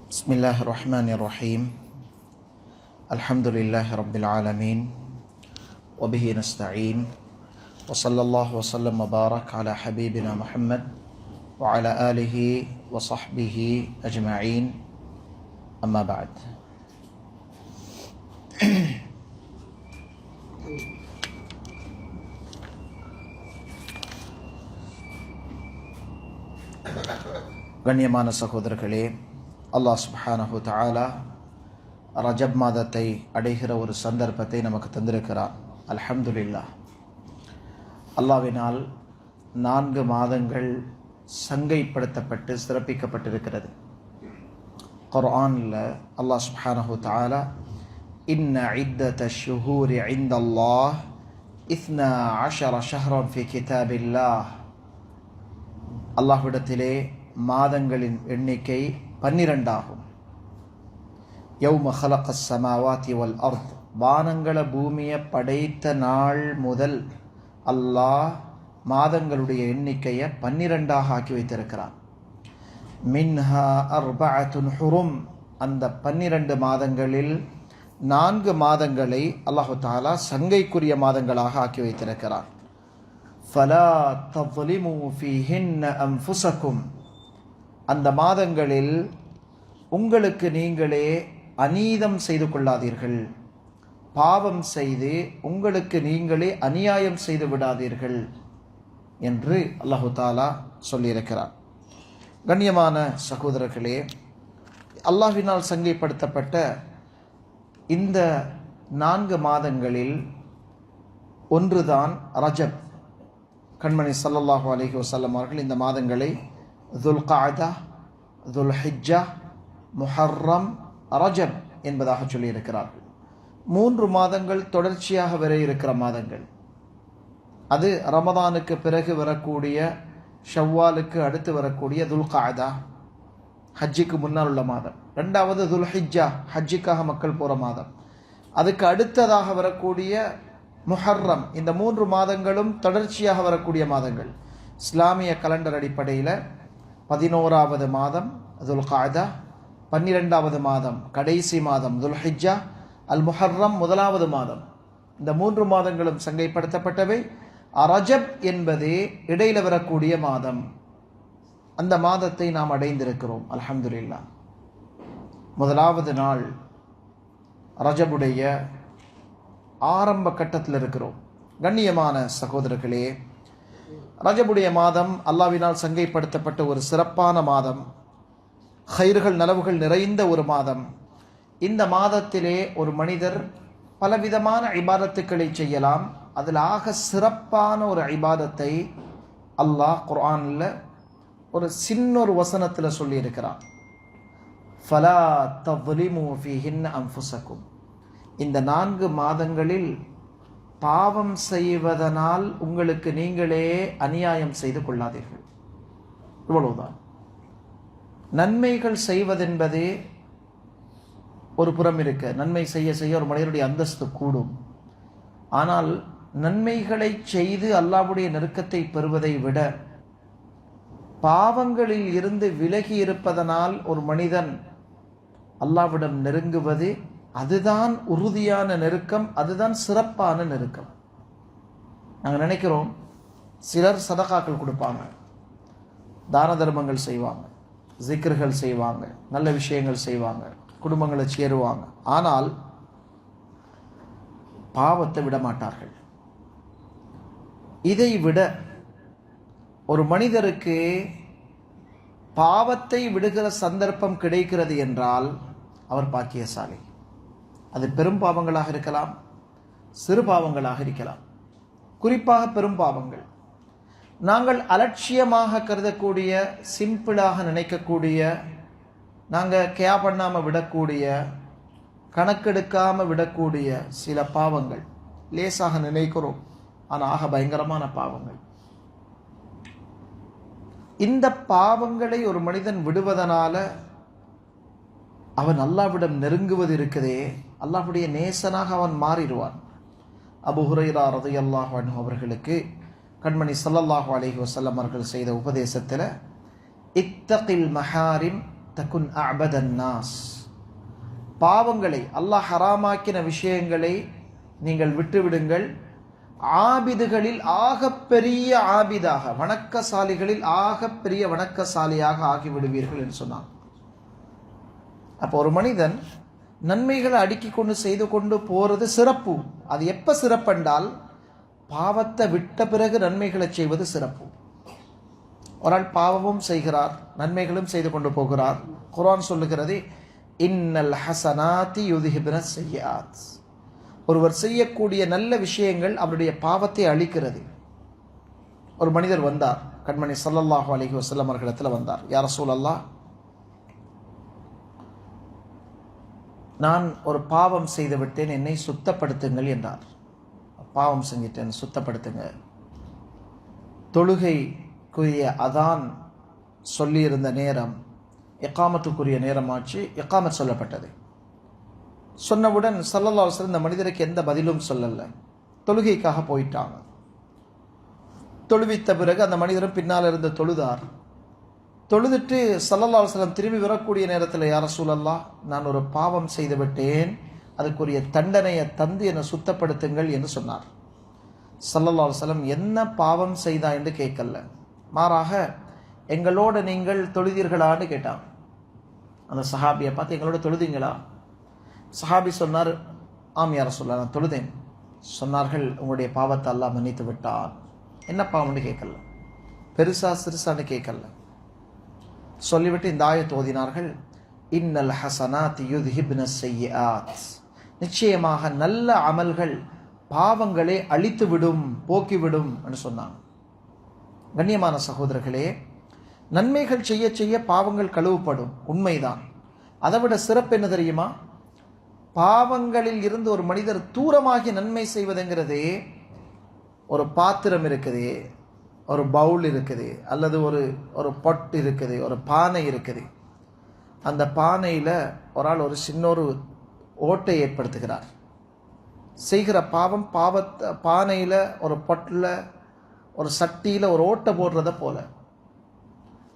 بسم الله الرحمن الرحيم الحمد لله رب العالمين وبه نستعين وصلى الله وسلم وبارك على حبيبنا محمد وعلى آله وصحبه أجمعين أما بعد. கண்ணியமான சகோதரர்களே, அல்லாஹ் சுப்ஹானஹு தஆலா ரஜப் மாதத்தை அடைகிற ஒரு சந்தர்ப்பத்தை நமக்கு தந்திருக்கிறார். அல்ஹம்துலில்லாஹ். அல்லாஹ்வினால் 4 மாதங்கள் சங்கைப்படுத்தப்பட்டு சிறப்பிக்கப்பட்டிருக்கிறது. குர்ஆனில் அல்லாஹ் சுப்ஹானஹு தஆலா இன்ன இத்தத்தஷ் ஷுஹூரி இன்தல்லாஹ் 12 ஷஹ்ரன் ஃபீ கிதாபில்லாஹ், அல்லாஹ்விடத்திலே மாதங்களின் எண்ணிக்கை 12 ஆகும். யௌம ஹலகஸ் ஸமாவாதி வல் அர்த், வானங்கள பூமியை படைத்த நாள் முதல் அல்லாஹ் மாதங்களுடைய எண்ணிக்கையை 12ஆக ஆக்கி வைத்திருக்கிறான். மின்ஹா அர்பஅத்துன் ஹுரும், அந்த 12 மாதங்களில் 4 மாதங்களை அல்லாஹு தஆலா சங்கைக்குரிய மாதங்களாக ஆக்கி வைத்திருக்கிறான். ஃபலா தظ்லிமூ ஃபீஹின்ன அன்ஃபுஸக்கும், அந்த மாதங்களில் உங்களுக்கு நீங்களே அநீதம் செய்து கொள்ளாதீர்கள், பாவம் செய்து உங்களுக்கு நீங்களே அநியாயம் செய்து விடாதீர்கள் என்று அல்லாஹு தஆலா சொல்லியிருக்கிறார். கண்ணியமான சகோதரர்களே, அல்லாஹ்வினால் சங்கைப்படுத்தப்பட்ட இந்த 4 மாதங்களில் ஒன்றுதான் ரஜப். கண்மணி ஸல்லல்லாஹு அலைஹி வஸல்லம் அவர்கள் இந்த மாதங்களை துல்காதா, துல்ஹிஜ்ஜா, முஹர்ரம், ரஜப் என்பதாக சொல்லியிருக்கிறார்கள். 3 மாதங்கள் தொடர்ச்சியாக வர இருக்கிற மாதங்கள். அது ரமதானுக்கு பிறகு வரக்கூடிய, ஷவ்வாலுக்கு அடுத்து வரக்கூடிய துல்காதா, ஹஜ்ஜிக்கு முன்னால் உள்ள மாதம். 2வது துல்ஹிஜ்ஜா, ஹஜ்ஜிக்காக மக்கள் போகிற மாதம். அதுக்கு அடுத்ததாக வரக்கூடிய முஹர்ரம். இந்த 3 மாதங்களும் தொடர்ச்சியாக வரக்கூடிய மாதங்கள். இஸ்லாமிய கலண்டர் அடிப்படையில் 11வது மாதம் துல்காதா, 12வது மாதம் கடைசி மாதம் துல்ஹிஜ்ஜா, அல் முஹர்ரம் 1வது மாதம். இந்த 3 மாதங்களும் சங்கைப்படுத்தப்பட்டவை. ரஜப் என்பது இடையில வரக்கூடிய மாதம். அந்த மாதத்தை நாம் அடைந்திருக்கிறோம், அல்ஹம்துலில்லாஹ். 1வது நாள் ரஜபுடைய ஆரம்ப கட்டத்தில் இருக்கிறோம். கண்ணியமான சகோதரர்களே, ரஜபுடைய மாதம் அல்லாஹ்வினால் சங்கைப்படுத்தப்பட்ட ஒரு சிறப்பான மாதம், ஹைர்கள் நலவுகள் நிறைந்த ஒரு மாதம். இந்த மாதத்திலே ஒரு மனிதர் பலவிதமான இபாதத்துக்களை செய்யலாம். அதில் ஆக சிறப்பான ஒரு இபாதத்தை அல்லாஹ் குர்ஆனில் ஒரு சின்ன ஒரு வசனத்தில் சொல்லியிருக்கிறான். ஃபலா தظ்லிமூ ஃபீஹின்ன அன்ஃபுஸக்கும், இந்த 4 மாதங்களில் பாவம் செய்வதனால் உங்களுக்கு நீங்களே அநியாயம் செய்து கொள்ளாதீர்கள். இவ்வளவுதான். நன்மைகள் செய்வதென்பது ஒரு புறம் இருக்க, நன்மை செய்ய செய்ய ஒரு மனிதனுடைய அந்தஸ்து கூடும். ஆனால் நன்மைகளை செய்து அல்லாஹ்வுடைய நெருக்கத்தை பெறுவதை விட பாவங்களில் இருந்து விலகி இருப்பதனால் ஒரு மனிதன் அல்லாஹ்விடம் நெருங்குவது, அதுதான் உறுதியான நெருக்கம், அதுதான் சிறப்பான நெருக்கம். நாங்கள் நினைக்கிறோம், சிலர் சதகாக்கள் கொடுப்பாங்க, தான தர்மங்கள் செய்வாங்க, ஜிக்ர்கள் செய்வாங்க, நல்ல விஷயங்கள் செய்வாங்க, குடும்பங்களை சேருவாங்க. ஆனால் பாவத்தை விட மாட்டார்கள். இதை விட ஒரு மனிதருக்கு பாவத்தை விடுகிற சந்தர்ப்பம் கிடைக்கிறது என்றால் அவர் பாக்கியசாலி. அது பெரும் பாவங்களாக இருக்கலாம், சிறு பாவங்களாக இருக்கலாம். குறிப்பாக பெரும் பாவங்கள், நாங்கள் அலட்சியமாக கருதக்கூடிய, சிம்பிளாக நினைக்கக்கூடிய, நாங்கள் கேர் பண்ணாமல் விடக்கூடிய, கணக்கெடுக்காமல் விடக்கூடிய சில பாவங்கள் லேசாக நினைக்கிறோம், ஆனால் ஆக பயங்கரமான பாவங்கள். இந்த பாவங்களை ஒரு மனிதன் விடுவதனால அவன் அல்லாஹ்விடம் நெருங்குவது இருக்குதே, அல்லாஹ்வுடைய நேசனாக அவன் மாறிடுவான். அபூ ஹுரைரா ரலியல்லாஹு அன்ஹு அவர்களுக்கு கண்மணி ஸல்லல்லாஹு அலைஹி வஸல்லம் அவர்கள் செய்த உபதேசத்தில் இத்தகில் மஹாரிம் தகுன் அஅபதன் நாஸ். பாவங்களை, அல்லாஹ் ஹராமாக்கின விஷயங்களை நீங்கள் விட்டுவிடுங்கள். ஆபிதுகளில் ஆகப்பெரிய ஆபிதாக, வணக்கசாலிகளில் ஆகப்பெரிய வணக்கசாலியாக ஆகிவிடுவீர்கள் என்று சொன்னான். அப்போ ஒரு மனிதன் நன்மைகளை அடுக்கி கொண்டு செய்து கொண்டு போறது சிறப்பு. அது எப்ப சிறப்பென்றால் பாவத்தை விட்ட பிறகு நன்மைகளை செய்வது சிறப்பு. ஒரு ஆள் பாவமும் செய்கிறார், நன்மைகளும் செய்து கொண்டு போகிறார். குர்ஆன் சொல்லுகிறது, இன்னல் ஹஸனாத்தி யுத்ஹிபுன ஸய்யிஆத். ஒருவர் செய்யக்கூடிய நல்ல விஷயங்கள் அவருடைய பாவத்தை அழிக்கிறது. ஒரு மனிதர் வந்தார், கண்மணி ஸல்லல்லாஹு அலைஹி வஸல்லம் அவர்களிடத்தில் வந்தார். யா ரசூலல்லாஹ், நான் ஒரு பாவம் செய்து விட்டேன், என்னை சுத்தப்படுத்துங்கள் என்றார். பாவம் செஞ்சிட்டேன், சுத்தப்படுத்துங்க. தொழுகைக்குரிய அதான் சொல்லியிருந்த நேரம் இகாமத்துக்குரிய நேரமாச்சு. இகாமத் சொல்லப்பட்டது. சொன்னவுடன் ஸல்லல்லாஹு அலைஹி வஸல்லம் இந்த மனிதருக்கு எந்த பதிலும் சொல்லல. தொழுகைக்காக போயிட்டாங்க. தொழுவித்த பிறகு அந்த மனிதரும் பின்னால் இருந்து தொழுதார். தொழுதுட்டு ஸல்லல்லாஹு அலைஹி வஸல்லம் திரும்பி வரக்கூடிய நேரத்தில், யா ரசூலல்லாஹ், நான் ஒரு பாவம் செய்து விட்டேன், அதுக்குரிய தண்டனையை தந்து என்னை சுத்தப்படுத்துங்கள் என்று சொன்னார். ஸல்லல்லாஹு அலைஹி வஸல்லம் என்ன பாவம் செய்தா என்று கேட்கல, மாறாக எங்களோட நீங்கள் தொழுதீர்களான்னு கேட்டான். அந்த சஹாபியை பார்த்து, எங்களோட தொழுதீங்களா? சஹாபி சொன்னார், ஆம் யா ரசூலல்லாஹ், நான் தொழுதேன். சொன்னார்கள், உங்களுடைய பாவத்தை அல்லாஹ் மன்னித்து விட்டான். என்ன பாவம்னு கேட்கல, பெருசா சிறுசான்னு கேட்கல. சொல்லிவிட்டு இந்த ஆயத்தை ஓதினார்கள், இன்னல் ஹஸனாத் யுத்ஹிப்ன ஸய்யிஆத். நிச்சயமாக நல்ல அமல்கள் பாவங்களை அழித்துவிடும், போக்கிவிடும் என்று சொன்னாங்க. கண்ணியமான சகோதரர்களே, நன்மைகள் செய்ய செய்ய பாவங்கள் கழுவப்படும், உண்மைதான். அதை விட சிறப்பு என்ன தெரியுமா? பாவங்களில் இருந்து ஒரு மனிதர் தூரமாகி நன்மை செய்வதுங்கிறது, ஒரு பாத்திரம் இருக்குது, ஒரு பவுல் இருக்குது, அல்லது ஒரு பொட் இருக்குது, ஒரு பானை இருக்குது. அந்த பானையில் ஒரு ஆள் ஒரு சின்ன ஒரு ஓட்டை ஏற்படுத்துகிறார். செய்கிற பாவம் பானையில், ஒரு பொட்டில், ஒரு சட்டியில் ஒரு ஓட்டை போடுறத போல.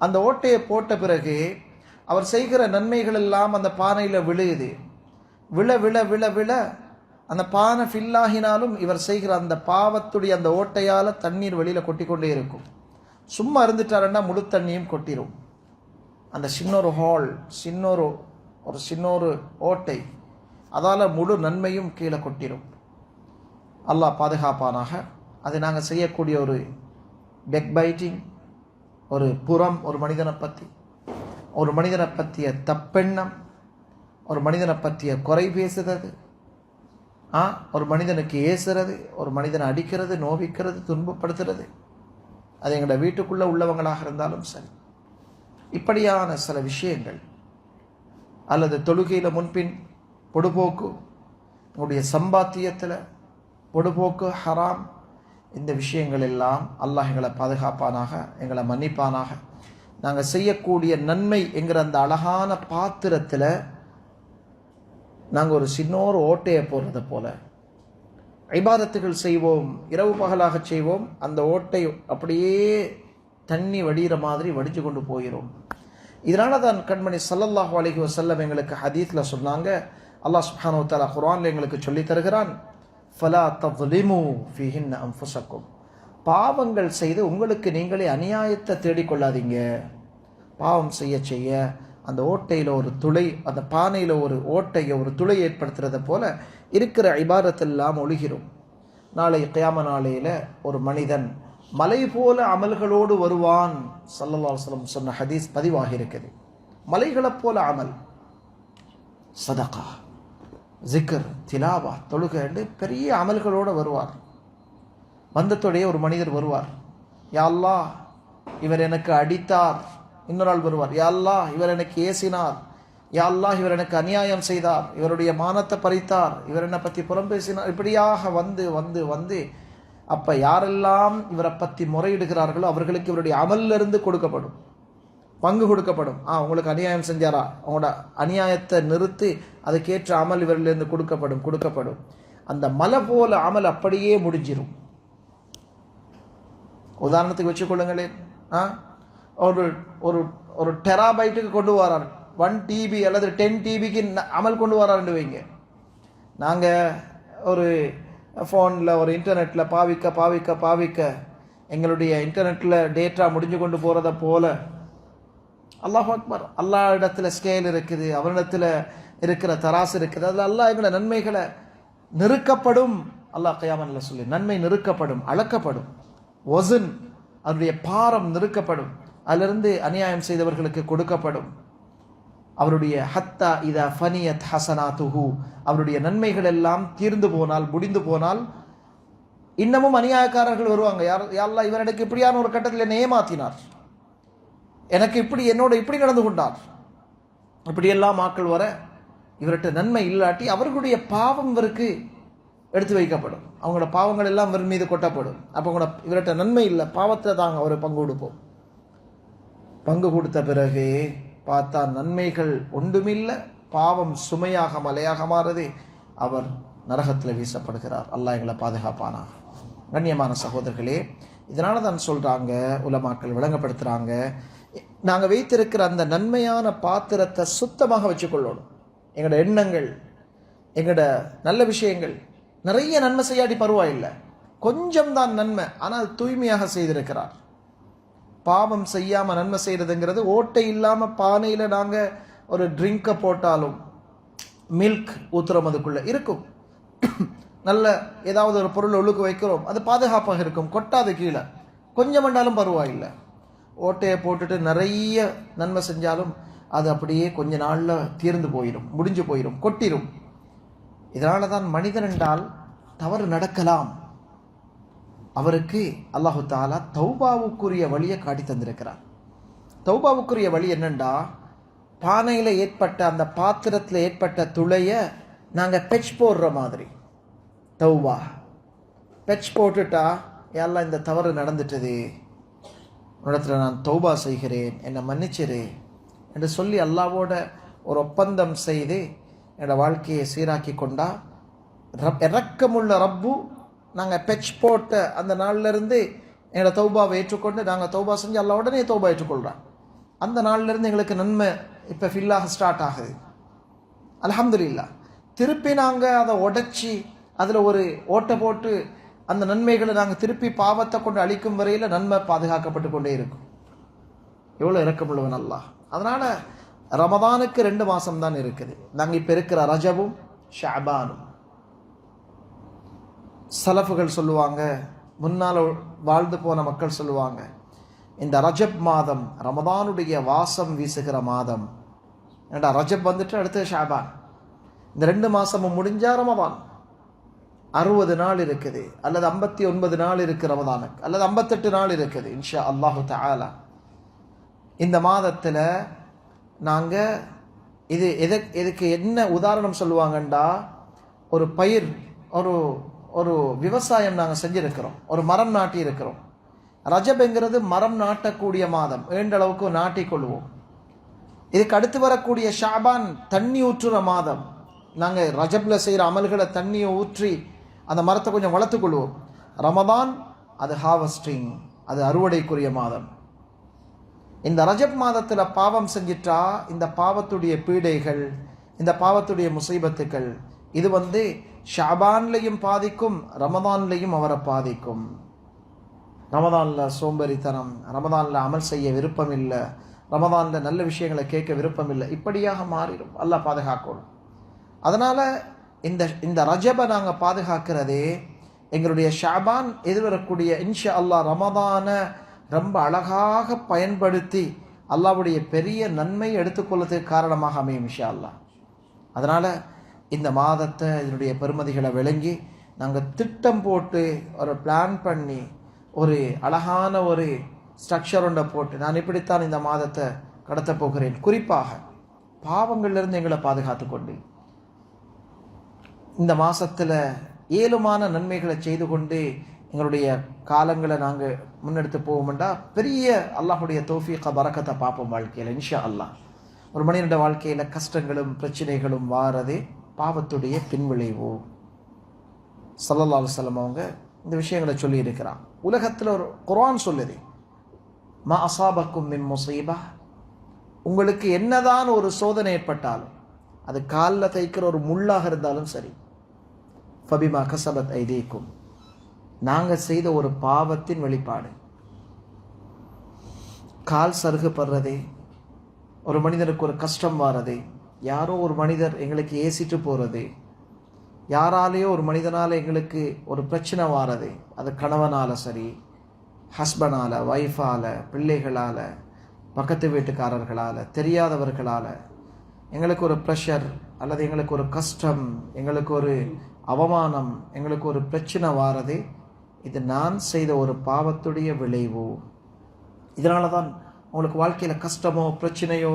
அந்த ஓட்டையை போட்ட பிறகு அவர் செய்கிற நன்மைகள் எல்லாம் அந்த பானையில் விழுகுது. விழ விழ விழ விழ அந்த பானை ஃபில்லாகினாலும் இவர் செய்கிற அந்த பாவத்துடைய அந்த ஓட்டையால் தண்ணீர் வெளியில் கொட்டி கொண்டே இருக்கும். சும்மா இருந்துட்டாருன்னா முழு தண்ணியும் கொட்டிடும். அந்த சின்னொரு ஹால், சின்னொரு ஓட்டை, அதால் முழு நன்மையும் கீழே கொட்டிடும். அல்லாஹ் பாதுகாப்பானாக. அது நாங்கள் செய்யக்கூடிய ஒரு பெக் பைட்டிங், ஒரு புறம், ஒரு மனிதனை பற்றிய தப்பெண்ணம், ஒரு மனிதனை பற்றிய குறை பேசுறது, ஒரு மனிதனுக்கு ஏசுறது, ஒரு மனிதனை அடிக்கிறது, நோவிக்கிறது, துன்பப்படுத்துறது, அது எங்களோட வீட்டுக்குள்ளே உள்ளவங்களாக இருந்தாலும் சரி. இப்படியான சில விஷயங்கள், அல்லது தொழுகையில் முன்பின் பொடுபோக்கு, உங்களுடைய சம்பாத்தியத்தில் பொடுபோக்கு, ஹராம், இந்த விஷயங்கள் எல்லாம் அல்லாஹ் எங்களை பாதுகாப்பானாக, எங்களை மன்னிப்பானாக. நாங்கள் செய்யக்கூடிய நன்மை என்கிற அந்த அழகான பாத்திரத்தில் நாங்கள் ஒரு சின்னோரு ஓட்டையை போடுறதை போல இபாதத்துகள் செய்வோம், இரவு பகலாக செய்வோம். அந்த ஓட்டை அப்படியே தண்ணி வடிகிற மாதிரி வடிச்சு கொண்டு போகிறோம். இதனால தான் கண்மணி ஸல்லல்லாஹு அலைஹி வஸல்லம் எங்களுக்கு ஹதீஸ்ல சொன்னாங்க, அல்லாஹ் சுப்ஹானஹு வ தஆலா குர்ஆன்ல எங்களுக்கு சொல்லி தருகிறான், ஃபலா தظلموا فيهن انفسكم. பாவங்கள் செய்து உங்களுக்கு நீங்களே அநியாயத்தை தேடிக்கொள்ளாதீங்க. பாவம் செய்ய செய்ய அந்த ஓட்டையில் ஒரு துளை, அந்த பானையில் ஒரு ஓட்டையை, ஒரு துளை ஏற்படுத்துறத போல இருக்கிற இபாதத்தெல்லாம் ஒழுகிறோம். நாளை கியாம நாளையில் ஒரு மனிதன் மலை போல அமல்களோடு வருவான். ஸல்லல்லாஹு அலைஹி வஸல்லம் சொன்ன ஹதீஸ் பதிவாகி இருக்குது. மலைகளை போல அமல், சதகா, ஜிக்ர், திலாவா, தொழுகை என்று பெரிய அமல்களோடு வருவார். வந்தத்தோடைய ஒரு மனிதர் வருவார், யா அல்லாஹ் இவர் எனக்கு அடித்தார். இன்னொரு ஆள் வருவார், யா அல்லாஹ் இவர் எனக்கு ஏசினார். யா அல்லாஹ் இவர் எனக்கு அநியாயம் செய்தார், இவருடைய மானத்தை பறித்தார், இவர் என்னை பற்றி புறம் பேசினார். இப்படியாக வந்து வந்து வந்து அப்போ யாரெல்லாம் இவரை பற்றி முறையிடுகிறார்களோ அவர்களுக்கு இவருடைய அமலிலிருந்து கொடுக்கப்படும், பங்கு கொடுக்கப்படும். உங்களுக்கு அநியாயம் செஞ்சாரா, அவங்களோட அநியாயத்தை நிறுத்தி அதுக்கேற்ற அமல் இவரிலிருந்து கொடுக்கப்படும். அந்த மலை போல அமல் அப்படியே முடிஞ்சிடும். உதாரணத்துக்கு வச்சுக்கொள்ளுங்களேன், ஒரு ஒரு ஒரு டெராபைட்டுக்கு கொண்டு வரார் 1 TB அல்லது 10 TBக்கு அமல் கொண்டு வரான்னு வைங்க. நாங்கள் ஒரு ஃபோனில் ஒரு இன்டர்நெட்டில் பாவிக்க எங்களுடைய இன்டர்நெட்டில் டேட்டா முடிஞ்சு கொண்டு போகிறத போல அல்லாஹ் அக்பர், அல்லா இடத்துல ஸ்கேல் இருக்குது, அவரிடத்தில் இருக்கிற தராசு இருக்குது. அதில் அல்லாஹ் எங்களோட நன்மைகளை நெருக்கப்படும். அல்லாஹ் கியாமத்தில் சொல்லி நன்மை நெருக்கப்படும், அளக்கப்படும். ஒசன் அவருடைய பாரம் நெருக்கப்படும். அதிலிருந்து அநியாயம் செய்தவர்களுக்கு கொடுக்கப்படும். அவருடைய ஹத்தா இதா ஃபனியத் ஹசனாத்துஹு, அவருடைய நன்மைகள் எல்லாம் தீர்ந்து போனால், முடிந்து போனால், இன்னமும் அநியாயக்காரர்கள் வருவாங்க. யாரெல்லாம் இவர் எனக்கு இப்படியான ஒரு கட்டத்தில் என்னை ஏமாத்தினார், எனக்கு என்னோட இப்படி நடந்து கொண்டார், இப்படியெல்லாம் ஆக்கள் வர இவர்கிட்ட நன்மை இல்லாட்டி அவர்களுடைய பாவம் இவருக்கு எடுத்து வைக்கப்படும். அவங்களோட பாவங்கள் எல்லாம் இவர் மீது கொட்டப்படும். அப்போ இவர்கிட்ட நன்மை இல்லை, பாவத்தை தாங்க அவர் பங்கு கொடுப்போம். பங்கு கொடுத்த பிறகு பார்த்தா நன்மைகள் ஒன்றுமில்லை, பாவம் சுமையாக மலையாக மாறுது, அவர் நரகத்தில் வீசப்படுகிறார். அல்லாஹ் எங்களை பாதுகாப்பானா. கண்ணியமான சகோதரர்களே, இதனால தான் சொல்றாங்க, உலமாக்கள் விளங்கப்படுத்துறாங்க, நாங்கள் வைத்திருக்கிற அந்த நன்மையான பாத்திரத்தை சுத்தமாக வச்சுக்கொள்ளணும். எங்களோட எண்ணங்கள், எங்களோட நல்ல விஷயங்கள், நிறைய நன்மை செய்யாடி பரவாயில்லை, கொஞ்சம் தான் நன்மை, ஆனால் தூய்மையாக செய்திருக்கிறார். பாவம் செய்யாமல் நன்மை செய்கிறதுங்கிறது, ஓட்டை இல்லாமல் பானையில் நாங்கள் ஒரு ட்ரிங்கை போட்டாலும் மில்க் ஊத்துறோம், அதுக்குள்ளே இருக்கும், நல்ல ஏதாவது ஒரு பொருள் ஒழுக்கு வைக்கிறோம், அது பாதுகாப்பாக இருக்கும், கொட்டாது கீழே, கொஞ்சம் வேண்டாலும் பரவாயில்லை. ஓட்டையை போட்டுட்டு நிறைய நன்மை செஞ்சாலும் அது அப்படியே கொஞ்ச நாளில் தீர்ந்து போயிடும், முடிஞ்சு போயிடும், கொட்டிடும். இதனால தான் மனிதன் என்றால் தவறு நடக்கலாம், அவருக்கு அல்லாஹு தாலா தௌபாவுக்குரிய வழியை காட்டி தந்திருக்கிறார். தௌபாவுக்குரிய வழி என்னண்டா, பானையில் ஏற்பட்ட அந்த பாத்திரத்தில் ஏற்பட்ட துளைய நாங்கள் பெச் போடுற மாதிரி தௌபா. பெச் போட்டுட்டா, எல்லாம் இந்த தவறு நடந்துட்டது, உன்னிடத்துல நான் தௌபா செய்கிறேன், என்னை மன்னிச்சிரு என்று சொல்லி அல்லாவோட ஒரு ஒப்பந்தம் செய்து என்னோட வாழ்க்கையை சீராக்கி கொண்டா, இறக்கமுள்ள ரப்பு நாங்கள் பெச் போட்ட அந்த நாள்லேருந்து எங்களோட தௌபாவை ஏற்றுக்கொண்டு நாங்கள் தௌபா செஞ்சு அல்லா உடனே தௌபா ஏற்றுக்கொள்கிறோம். அந்த நாள்லேருந்து எங்களுக்கு நன்மை இப்போ ஃபில்லாக ஸ்டார்ட் ஆகுது. அல்ஹம்துலில்லாஹ். திருப்பி நாங்கள் அதை உடைச்சி அதில் ஒரு ஓட்டை போட்டு அந்த நன்மைகளை நாங்கள் திருப்பி பாவத்தை கொண்டு அழிக்கும் வரையில் நன்மை பாதுகாக்கப்பட்டு கொண்டே இருக்கும். எவ்வளோ இரக்கமுள்ளவன் அல்லாஹ். அதனால் ரமதானுக்கு 2 மாதம் தான் இருக்குது. நாங்கள் இப்போ இருக்கிற ரஜபும் ஷஅபானும். சலஃபுகள் சொல்லுவாங்க, முன்னால் வாழ்ந்து போன மக்கள் சொல்லுவாங்க, இந்த ரஜப் மாதம் ரமதானுடைய வாசம் வீசுகிற மாதம். ஏண்டா ரஜப் வந்துட்டு அடுத்து ஷஅபான், இந்த 2 மாதமும் முடிஞ்சா ரமதான். 60 நாள் இருக்குது, அல்லது 59 நாள் இருக்குது ரமதானுக்கு, அல்லது 58 நாள் இருக்குது இன்ஷா அல்லாஹு தஆலா. இந்த மாதத்தில் நாங்கள் இதுக்கு என்ன உதாரணம் சொல்லுவாங்கண்டா, ஒரு பயிர், ஒரு விவசாயம் நாங்கள் செஞ்சிருக்கிறோம், ஒரு மரம் நாட்டி இருக்கிறோம். ரஜப்ங்கிறது மரம் நாட்டக்கூடிய மாதம், வேண்ட அளவுக்கு நாட்டிக்கொள்வோம். இதுக்கு அடுத்து வரக்கூடிய ஷாபான் தண்ணி ஊற்றுற மாதம். நாங்கள் ரஜப்ல செய்கிற அமல்களை தண்ணியை ஊற்றி அந்த மரத்தை கொஞ்சம் வளர்த்துக்கொள்வோம். ரமதான் அது ஹார்வெஸ்டிங், அது அறுவடைக்குரிய மாதம். இந்த ரஜப் மாதத்தில் பாவம் செஞ்சிட்டா இந்த பாவத்துடைய பீடைகள், இந்த பாவத்துடைய முசீபத்துக்கள், இது ஷாபான்லையும் பாதிக்கும், ரமதான்லையும் அவரை பாதிக்கும். ரமதானில் சோம்பேறித்தனம், ரமதானில் அமல் செய்ய விருப்பம் இல்லை, ரமதானில் நல்ல விஷயங்களை கேட்க விருப்பம் இல்லை, இப்படியாக மாறிடும். அல்லாஹ் பாதுகாக்கணும். அதனால் இந்த ரஜபை நாங்கள் பாதுகாக்கிறதே எங்களுடைய ஷாபான் எதிர்வரக்கூடிய இன்ஷா அல்லாஹ் ரமதானை ரொம்ப அழகாக பயன்படுத்தி அல்லாஹ்வுடைய பெரிய நன்மையை எடுத்துக்கொள்வதற்கு காரணமாக அமையும் இன்ஷா அல்லாஹ். அதனால் இந்த மாதத்தை இதனுடைய பெருமதிகளை விளங்கி நாங்கள் திட்டம் போட்டு ஒரு பிளான் பண்ணி ஒரு அழகான ஒரு ஸ்ட்ரக்சர் ஒன்றை போட்டு நான் இப்படித்தான் இந்த மாதத்தை கடத்த போகிறேன், குறிப்பாக பாவங்கள்லேருந்து எங்களை பாதுகாத்து கொண்டு இந்த மாதத்தில் ஏழுமான நன்மைகளை செய்து கொண்டு எங்களுடைய காலங்களை நாங்கள் முன்னெடுத்து போவோம்டா பெரிய அல்லாஹுடைய தௌஃபீக பரக்கத்தை பார்ப்போம் வாழ்க்கையில் இன்ஷா அல்லாஹ். ஒரு மனிதனுடைய வாழ்க்கையில் கஷ்டங்களும் பிரச்சனைகளும் வாரதே பாவத்துடைய பின்விளைவோ. ஸல்லல்லாஹு அலைஹி வஸல்லம் அவங்க இந்த விஷயங்களை சொல்லி இருக்கிறான். உலகத்தில் ஒரு குர்ஆன் சொல்லுது, மா அஸாபக்கும் மின் முஸீபா உங்களுக்கு என்னதான் ஒரு சோதனை ஏற்பட்டாலும், அது காலில் தைக்கிற ஒரு முள்ளாக இருந்தாலும் சரி, ஃபபிமா கஸபத் ஐதீக்கும், நாங்கள் செய்த ஒரு பாவத்தின் வெளிப்பாடு. கால் சருகுப்படுறதே, ஒரு மனிதனுக்கு ஒரு கஷ்டம் வாரதே, யாரோ ஒரு மனிதர் எங்களுக்கு ஏசிட்டு போகிறதே, யாராலேயோ ஒரு மனிதனால் எங்களுக்கு ஒரு பிரச்சனை வாரது, அது கணவனால் சரி, ஹஸ்பண்டால், ஒய்ஃபால், பிள்ளைகளால், பக்கத்து வீட்டுக்காரர்களால், தெரியாதவர்களால் எங்களுக்கு ஒரு ப்ரெஷர் அல்லது எங்களுக்கு ஒரு கஷ்டம், எங்களுக்கு ஒரு அவமானம், எங்களுக்கு ஒரு பிரச்சனை வாரது, இது நான் செய்த ஒரு பாவத்துடைய விளைவு. இதனால தான் உங்களுக்கு வாழ்க்கையில் கஷ்டமோ பிரச்சனையோ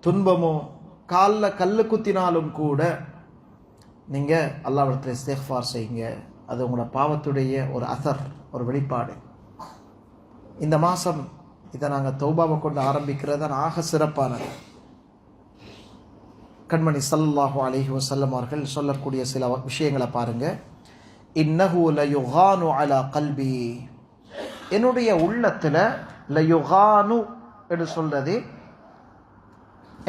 துன்பமோ காலில் கல் குத்தினாலும் கூட நீங்கள் அல்லாஹ்விடத்தில் இஸ்திக்ஃபார் செய்யுங்க. அது உங்களோட பாவத்துடைய ஒரு அசர், ஒரு வெளிப்பாடு. இந்த மாதம் இதை நாங்கள் தௌபாவை கொண்டு ஆரம்பிக்கிறது தான் ஆக சிறப்பானது. கண்மணி ஸல்லல்லாஹு அலைஹி வஸல்லம் அவர்கள் சொல்லக்கூடிய சில விஷயங்களை பாருங்க. இன்னஹு லயுகானு அலா கல்பி, என்னுடைய உள்ளத்தில், லயுகானு என்று சொல்றது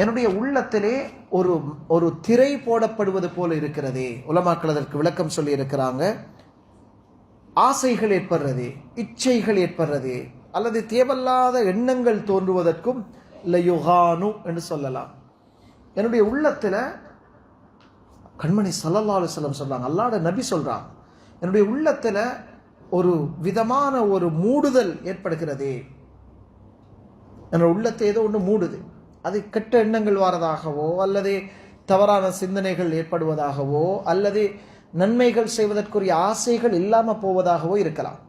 என்னுடைய உள்ளத்திலே ஒரு ஒரு திரை போடப்படுவது போல இருக்கிறதே. உலமாக்கள் அதற்கு விளக்கம் சொல்லி இருக்கிறாங்க. ஆசைகள் ஏற்படுறது, இச்சைகள் ஏற்படுறது, அல்லது தேவையில்லாத எண்ணங்கள் தோன்றுவதற்கும் லயுகானு என்று சொல்லலாம். என்னுடைய உள்ளத்தில், கண்மணி ஸல்லல்லாஹு அலைஹி வஸல்லம் சொல்றாங்க, அல்லாஹ்வுடைய நபி சொல்றாங்க, என்னுடைய உள்ளத்தில் ஒரு விதமான ஒரு மூடுதல் ஏற்படுகிறது. என்னோட உள்ளத்தை ஏதோ ஒன்று மூடுது. அது கெட்ட எண்ணங்கள் வாரதாகவோ, அல்லது தவறான சிந்தனைகள் ஏற்படுவதாகவோ, அல்லது நன்மைகள் செய்வதற்குரிய ஆசைகள் இல்லாமல் போவதாகவோ இருக்கலாம்.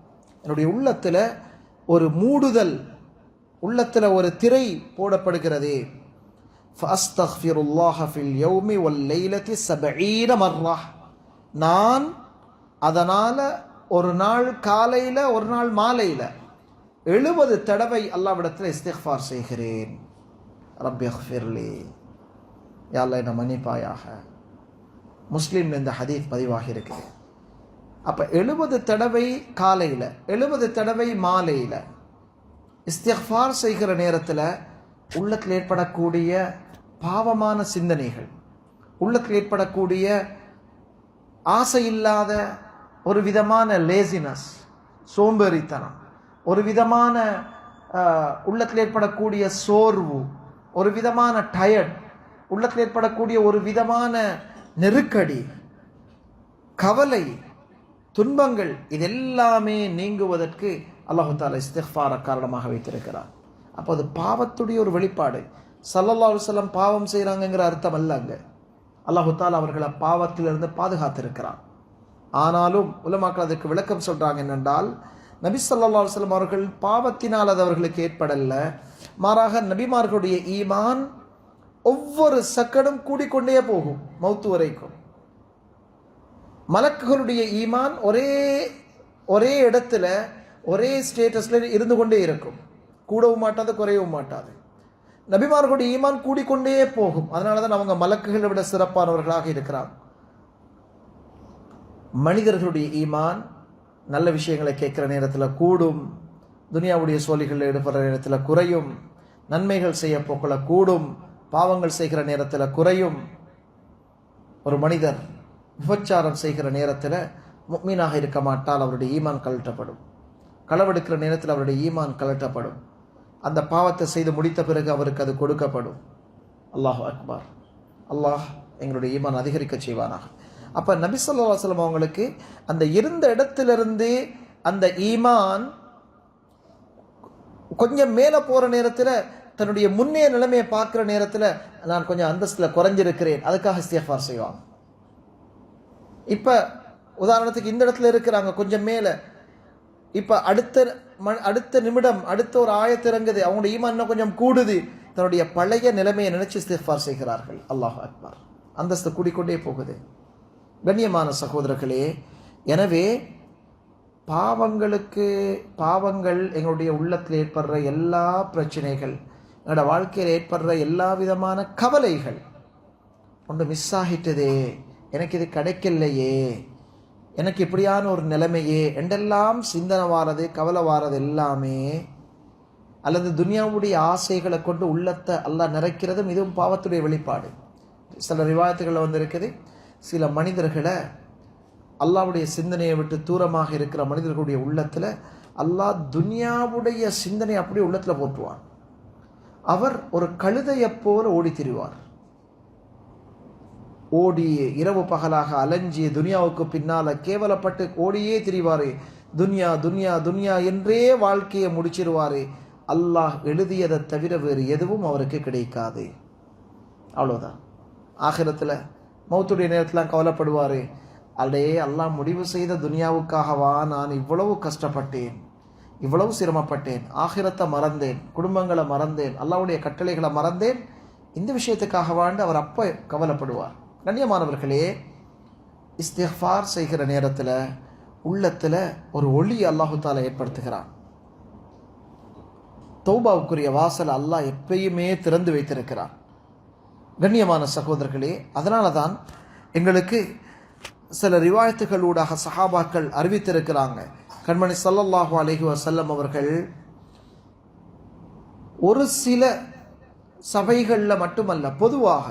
என்னுடைய உள்ளத்தில் ஒரு மூடுதல், உள்ளத்தில் ஒரு திரை போடப்படுகிறது. ஃபஅஸ்தக்ஃபிருல்லாஹ ஃபில் யௌமி வல் லைலத்தி 70 மர்ரா, நான் அதனால் ஒரு நாள் காலையில் ஒரு நாள் மாலையில் 70 தடவை அல்லாஹ்விடத்தில் இஸ்திக்ஃபார் செய்கிறேன். ரப்பி அக்ஃபிர்லி, யா அல்லாஹ் என்னை மன்னிப்பாயாக. முஸ்லீம் இந்த ஹதீஸ் பதிவாகி இருக்குது. அப்போ 70 தடவை காலையில், 70 தடவை மாலையில் இஸ்திக்ஃபார் செய்கிற நேரத்தில் உள்ளத்தில் ஏற்படக்கூடிய பாவமான சிந்தனைகள், உள்ளத்தில் ஏற்படக்கூடிய ஆசையில்லாத ஒரு விதமான லேசினஸ், சோம்பேறித்தனம், ஒரு விதமான உள்ளத்தில் ஏற்படக்கூடிய சோர்வு, ஒரு விதமான டயர்ட், உள்ளத்தில் ஏற்படக்கூடிய ஒரு விதமான நெருக்கடி, கவலை, துன்பங்கள், இதெல்லாமே நீங்குவதற்கு அல்லாஹு தஆலா இஸ்திக்ஃபாரை காரணமாக வைத்திருக்கிறார். அப்போ அது பாவத்துடைய ஒரு வெளிப்பாடு. ஸல்லல்லாஹு அலைஹி வஸல்லம் பாவம் செய்கிறாங்கங்கிற அர்த்தம் அல்ல. அங்கே அல்லாஹு தஆலா அவர்களை பாவத்திலிருந்து பாதுகாத்திருக்கிறார். ஆனாலும் உலமாக்கள் அதற்கு விளக்கம் சொல்றாங்க என்னென்றால், நபி ஸல்லல்லாஹு அலைஹி வஸல்லம் அவர்கள் பாவத்தினால் அது அவர்களுக்கு ஏற்படல, மாறாக நபிமார்களுடைய ஈமான் ஒவ்வொரு செகண்டும் கூடிக்கொண்டே போகும் மௌத்து வரைக்கும். மலக்குகளுடைய ஈமான் ஒரே இடத்துல ஒரே ஸ்டேட்டஸ்ல இருந்து கொண்டே இருக்கும், கூடவும் மாட்டாது குறையவும் மாட்டாது. நபிமார்களுடைய ஈமான் கூடிக்கொண்டே போகும். அதனால தான் அவங்க மலக்குகளை விட சிறப்பானவர்களாக இருக்கிறார். மனிதர்களுடைய ஈமான் நல்ல விஷயங்களை கேட்கிற நேரத்தில் கூடும், துனியாவுடைய சோழிகளில் ஈடுபடுற நேரத்தில் குறையும், நன்மைகள் செய்ய போக்களை கூடும், பாவங்கள் செய்கிற நேரத்தில் குறையும். ஒரு மனிதர் விபச்சாரம் செய்கிற நேரத்தில் முஃமினாக இருக்க மாட்டால் அவருடைய ஈமான் கழட்டப்படும். களவெடுக்கிற நேரத்தில் அவருடைய ஈமான் கழட்டப்படும். அந்த பாவத்தை செய்து முடித்த பிறகு அவருக்கு அது கொடுக்கப்படும். அல்லாஹு அக்பர். அல்லாஹ் எங்களுடைய ஈமான் அதிகரிக்க செய்வானாக. அப்போ நபி ஸல்லல்லாஹு அலைஹி வஸல்லம் அவங்களுக்கு அந்த இருந்த இடத்திலிருந்து அந்த ஈமான் கொஞ்சம் மேலே போகிற நேரத்தில், தன்னுடைய முன்னைய நிலைமையை பார்க்குற நேரத்தில், நான் கொஞ்சம் அந்தஸ்தில் குறைஞ்சிருக்கிறேன், அதுக்காக இஸ்திக்ஃபார் செய்வாங்க. இப்போ உதாரணத்துக்கு இந்த இடத்துல இருக்கிறாங்க கொஞ்சம் மேலே, இப்போ அடுத்த நிமிடம் அடுத்த ஒரு ஆயத்து இறங்குது, அவங்களுடைய ஈமான் இன்னும் கொஞ்சம் கூடுது, தன்னுடைய பழைய நிலைமையை நினைச்சு இஸ்திக்ஃபார் செய்கிறார்கள். அல்லாஹ் அக்பர். அந்தஸ்து கூடிக்கொண்டே போகுது. கண்ணியமான சகோதரர்களே, எனவே பாவங்கள் எங்களுடைய உள்ளத்தில் ஏற்படுற எல்லா பிரச்சனைகள், என்னோட வாழ்க்கையில் ஏற்படுற எல்லா விதமான கவலைகள், ஒன்று மிஸ் ஆகிட்டதே, எனக்கு இது கிடைக்கலையே, எனக்கு இப்படியான ஒரு நிலைமையே என்றெல்லாம் சிந்தனை வாரது, கவலை வாரது எல்லாமே அல்லது துனியாவுடைய ஆசைகளை கொண்டு உள்ளத்தை அல்லாஹ் நிறைக்கிறதும் இதுவும் பாவத்துடைய வெளிப்பாடு. சில ரிவாயத்துகளில் வந்திருக்குது, சில மனிதர்களை அல்லாஹ்வுடைய சிந்தனையை விட்டு தூரமாக இருக்கிற மனிதர்களுடைய உள்ளத்தில் அல்லாஹ் துனியாவுடைய சிந்தனை அப்படியே உள்ளத்தில் போட்டுவான். அவர் ஒரு கழுதையை போல ஓடி திரிவார். ஓடி இரவு பகலாக அலைஞ்சி துனியாவுக்கு பின்னால் கேவலப்பட்டு ஓடியே திரிவார். துன்யா துன்யா துன்யா என்றே வாழ்க்கையை முடிச்சிருவார். அல்லாஹ் எழுதியதை தவிர வேறு எதுவும் அவருக்கு கிடைக்காது. அவ்வளோதான். ஆகிரத்தில் மௌத்துடைய நேரத்தில் கவலைப்படுவார். அடே, அல்லாஹ் முடிவு செய்த துனியாவுக்காகவா நான் இவ்வளவு கஷ்டப்பட்டேன், இவ்வளவு சிரமப்பட்டேன், ஆகிரத்தை மறந்தேன், குடும்பங்களை மறந்தேன், அல்லாஹ்வுடைய கட்டளைகளை மறந்தேன், இந்த விஷயத்துக்காகவாண்டு அவர் அப்போ கவலைப்படுவார். கண்ணியமானவர்களே, இஸ்திக்ஃபார் செய்கிற நேரத்தில் உள்ளத்தில் ஒரு ஒளி அல்லாஹு தாலா ஏற்படுத்துகிறான். தௌபாவுக்குரிய வாசல் அல்லாஹ் எப்பயுமே திறந்து வைத்திருக்கிறான். கண்ணியமான சகோதரர்களே, அதனால தான் எங்களுக்கு சில ரிவாயத்துகளூடாக சஹாபாக்கள் அறிவித்திருக்கிறாங்க. கண்மணி ஸல்லல்லாஹு அலைஹி வஸல்லம் அவர்கள் ஒரு சில சபைகளில் மட்டுமல்ல, பொதுவாக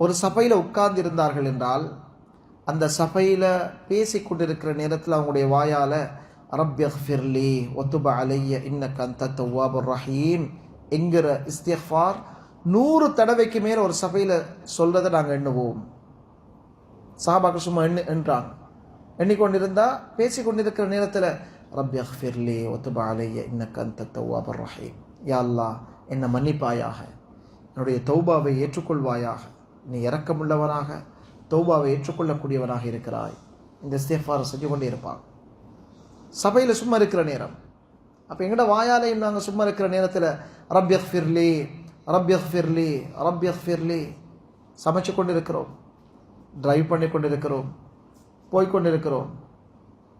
ஒரு சபையில் உட்கார்ந்து இருந்தார்கள் என்றால் அந்த சபையில் பேசி கொண்டிருக்கிற நேரத்தில் அவங்களுடைய வாயால் ரப்பியஃபிர்லி ஒத்துப அலைய இன்னக அன்த தவ்வாபுர் ரஹீம் என்கிற இஸ்திக்ஃபார் 100 தடவைக்கு மேல் ஒரு சபையில் சொல்றதை நாங்கள் எண்ணுவோம். சஹாபாக்கள் சும்மா என்றாங்க. எண்ணிக்கொண்டிருந்தா பேசி கொண்டிருக்கிற நேரத்தில் ரப்பியஃபிர்லி ஒத்துப அலைய இன்னக அன்த தவ்வாபுர் ரஹீம், யா அல்லாஹ் என்னை மன்னிப்பாயாக, என்னுடைய தௌபாவை ஏற்றுக்கொள்வாயாக, நீ இரக்கமுள்ளவனாக தௌபாவை ஏற்றுக்கொள்ளக்கூடியவனாக இருக்கிறாய். இந்த இஸ்திக்ஃபாரை செஞ்சு கொண்டே இருப்பாங்க சபையில் சும்மா இருக்கிற நேரம். அப்போ எங்கட வாயாலையும் நாங்கள் சும்மா இருக்கிற நேரத்தில் ரப்பியஃபிர்லி ரப்பியஃபிர்லி ரப்பியஃபிர்லி சமைச்சு கொண்டு இருக்கிறோம், டிரைவ் பண்ணி கொண்டு இருக்கிறோம், போய்கொண்டிருக்கிறோம்.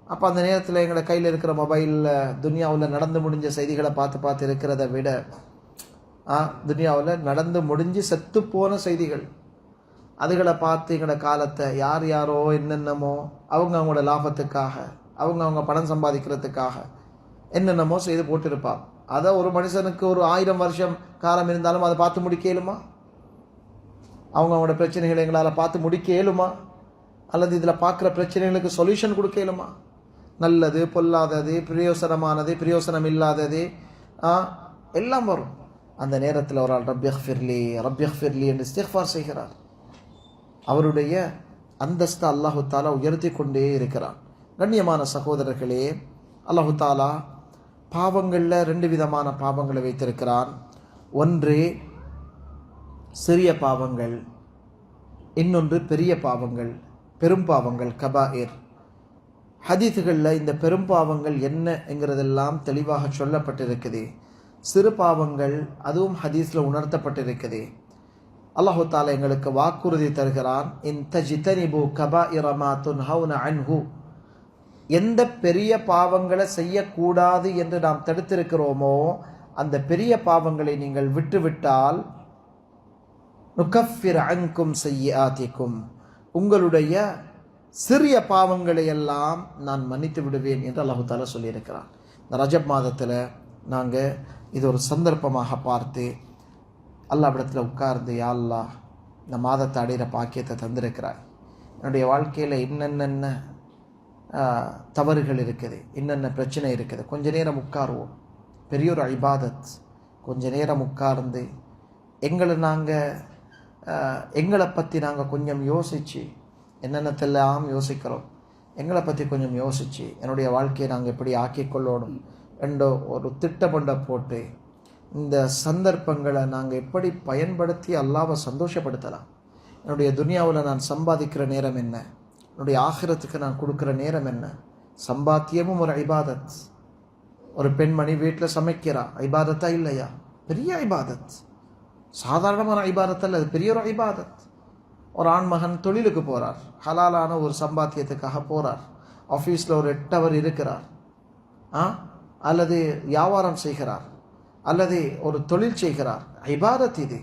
அப்போ அந்த நேரத்தில் எங்களோட கையில் இருக்கிற மொபைலில் துனியாவில் நடந்து முடிஞ்ச செய்திகளை பார்த்து இருக்கிறத விட துனியாவில் நடந்து முடிஞ்சு செத்து போன செய்திகள் அதுகளை பார்த்து எங்களோட காலத்தை யார் யாரோ என்னென்னமோ அவங்களோட லாபத்துக்காக அவங்க பணம் சம்பாதிக்கிறதுக்காக என்னென்னமோ செய்து போட்டிருப்பாங்க. அதை ஒரு மனுஷனுக்கு ஒரு 1000 வருஷம் காலம் இருந்தாலும் அதை பார்த்து முடிக்க இயலுமா? அவங்களோட பிரச்சனைகளை எங்களால் பார்த்து முடிக்க இயலுமா? அல்லது இதில் பார்க்குற பிரச்சனைகளுக்கு சொல்யூஷன் கொடுக்க இயலுமா? நல்லது பொல்லாதது, பிரயோசனமானது பிரயோசனம் இல்லாதது எல்லாம் வரும். அந்த நேரத்தில் ஒரு ஆள் ரப்பியஃபிர்லி ரப்பியஃபிர்லி என்று இஸ்திக்ஃபார் செய்கிறார். அவருடைய அந்தஸ்தை அல்லாஹு தாலா உயர்த்தி கொண்டே இருக்கிறான். கண்ணியமான சகோதரர்களே, அல்லாஹு தாலா பாவங்களில் 2 விதமான பாவங்களை வைத்திருக்கிறான். ஒன்று சிறிய பாவங்கள், இன்னொன்று பெரிய பாவங்கள், பெரும் பாவங்கள், கபாயிர். ஹதீஸுகளில் இந்த பெரும் பாவங்கள் என்ன என்கிறதெல்லாம் தெளிவாக சொல்லப்பட்டிருக்குது. சிறு பாவங்கள் அதுவும் ஹதீஸில் உணர்த்தப்பட்டிருக்குது. அல்லாஹு தாலா எங்களுக்கு வாக்குறுதி தருகிறான், இன் தஜ்தனிபு கபாயிர மா துன்ஹவுன அன்ஹு, எந்த பெரிய பாவங்களை செய்யக்கூடாது என்று நாம் தடுத்திருக்கிறோமோ அந்த பெரிய பாவங்களை நீங்கள் விட்டுவிட்டால் நுகஃபிர் அன்கும் சய்யிஆத்திக்கும், உங்களுடைய சிறிய பாவங்களை எல்லாம் நான் மன்னித்து விடுவேன் என்று அல்லாஹு தாலா சொல்லியிருக்கிறான். இந்த ரஜப் மாதத்தில் நாங்கள் இது ஒரு சந்தர்ப்பமாக பார்த்து அல்லாஹ்விடத்தில் உட்கார்ந்து, யா அல்லாஹ் இந்த மாதத்தை அடைகிற பாக்கியத்தை தந்திருக்கிறாய், என்னுடைய வாழ்க்கையில் என்னென்ன தவறுகள் இருக்குது, என்னென்ன பிரச்சனை இருக்குது, கொஞ்ச நேரம் உட்காருவோம். பெரிய ஒரு இபாதத். கொஞ்ச நேரம் உட்கார்ந்து எங்களை பற்றி நாங்கள் கொஞ்சம் யோசித்து, என்னென்னத்தெல்லாம் யோசிக்கிறோம், எங்களை பற்றி கொஞ்சம் யோசித்து என்னுடைய வாழ்க்கையை நாங்கள் எப்படி ஆக்கிக்கொள்ளணும் என்ற ஒரு திட்டமொண்டை போட்டு இந்த சந்தர்ப்பங்களை நாங்கள் எப்படி பயன்படுத்தி அல்லாஹ்வை சந்தோஷப்படுத்தலாம். என்னுடைய துனியாவில் நான் சம்பாதிக்கிற நேரம் என்ன, என்னுடைய ஆகிரத்துக்கு நான் கொடுக்குற நேரம் என்ன. சம்பாத்தியமும் ஒரு இபாதத். ஒரு பெண்மணி வீட்டில் சமைக்கிறா, இபாதத்தா இல்லையா? பெரிய இபாதத், சாதாரணமான இபாதத் அல்ல, அது பெரிய ஒரு இபாதத். ஒரு ஆண்மகன் தொழிலுக்கு போகிறார், ஹலாலான ஒரு சம்பாத்தியத்துக்காக போகிறார். ஆஃபீஸில் ஒரு 8 ஹவர் இருக்கிறார், அல்லது வியாபாரம் செய்கிறார், அல்லது ஒரு தொழில் செய்கிறார். இபாதத் இது.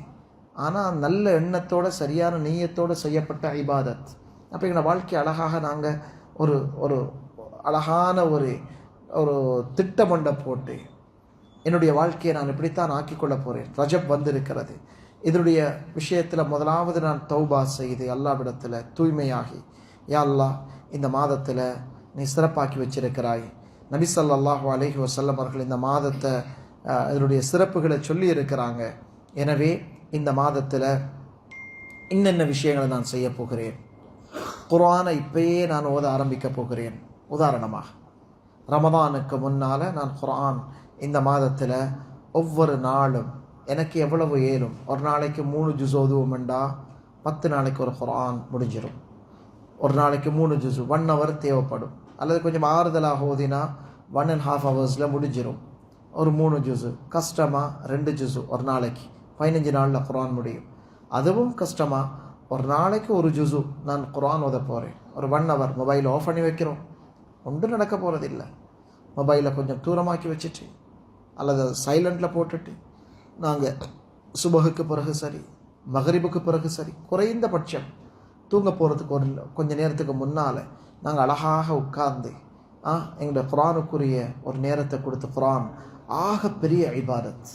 ஆனால் நல்ல எண்ணத்தோடு சரியான நீயத்தோடு செய்யப்பட்ட இபாதத். அப்போ எங்கள் வாழ்க்கை அழகாக நாங்கள் ஒரு ஒரு அழகான ஒரு திட்டமொண்டை போட்டு என்னுடைய வாழ்க்கையை நான் இப்படித்தான் ஆக்கிக்கொள்ள போகிறேன். ரஜப் வந்திருக்கிறது. இதனுடைய விஷயத்தில் முதலாவது நான் தௌபா செய்து அல்லாஹ்விடத்தில் தூய்மையாகி, யா அல்லாஹ் இந்த மாதத்தில் நீ சிறப்பாக்கி வச்சிருக்கிறாய். நபி ஸல்லல்லாஹு அலைஹி வஸல்லம் அவர்கள் இந்த மாதத்தை இதனுடைய சிறப்புகளை சொல்லி இருக்கிறாங்க. எனவே இந்த மாதத்தில் இன்னென்ன விஷயங்களை நான் செய்ய போகிறேன். குர்ஆனை இப்பயே நான் ஓத ஆரம்பிக்க போகிறேன். உதாரணமாக ரமதானுக்கு முன்னால் நான் குர்ஆன் இந்த மாதத்தில் ஒவ்வொரு நாளும் எனக்கு எவ்வளவு ஏலும், ஒரு நாளைக்கு 3 ஜுஸ் ஓதுவோம்டா 10 நாளைக்கு ஒரு குர்ஆன் முடிஞ்சிடும். ஒரு நாளைக்கு 3 ஜுஸ் 1 hour தேவைப்படும். அல்லது கொஞ்சம் ஆறுதலாக ஓதினா 1.5 hours முடிஞ்சிடும். ஒரு 3 ஜுஸ் கஷ்டமாக 2 ஜுஸ் ஒரு நாளைக்கு 15 நாளில் குர்ஆன் முடியும். அதுவும் கஷ்டமாக ஒரு நாளைக்கு 1 ஜுஸு நான் குர்ஆன் ஓத போகிறேன். ஒரு 1 hour மொபைல் ஆஃப் பண்ணி வைக்கிறோம். ஒன்றும் நடக்க போகிறதில்லை. மொபைலை கொஞ்சம் தூரமாக்கி வச்சுட்டு அல்லது சைலண்டில் போட்டுட்டு நாங்கள் சுபகுக்கு பிறகு சரி, மகரிபுக்கு பிறகு சரி, குறைந்தபட்சம் தூங்க போகிறதுக்கு கொஞ்சம் நேரத்துக்கு முன்னால் நாங்கள் அழகாக உட்கார்ந்து எங்களுடைய குர்ஆனுக்குரிய ஒரு நேரத்தை கொடுத்து, குர்ஆன் ஆக பெரிய இபாதத்,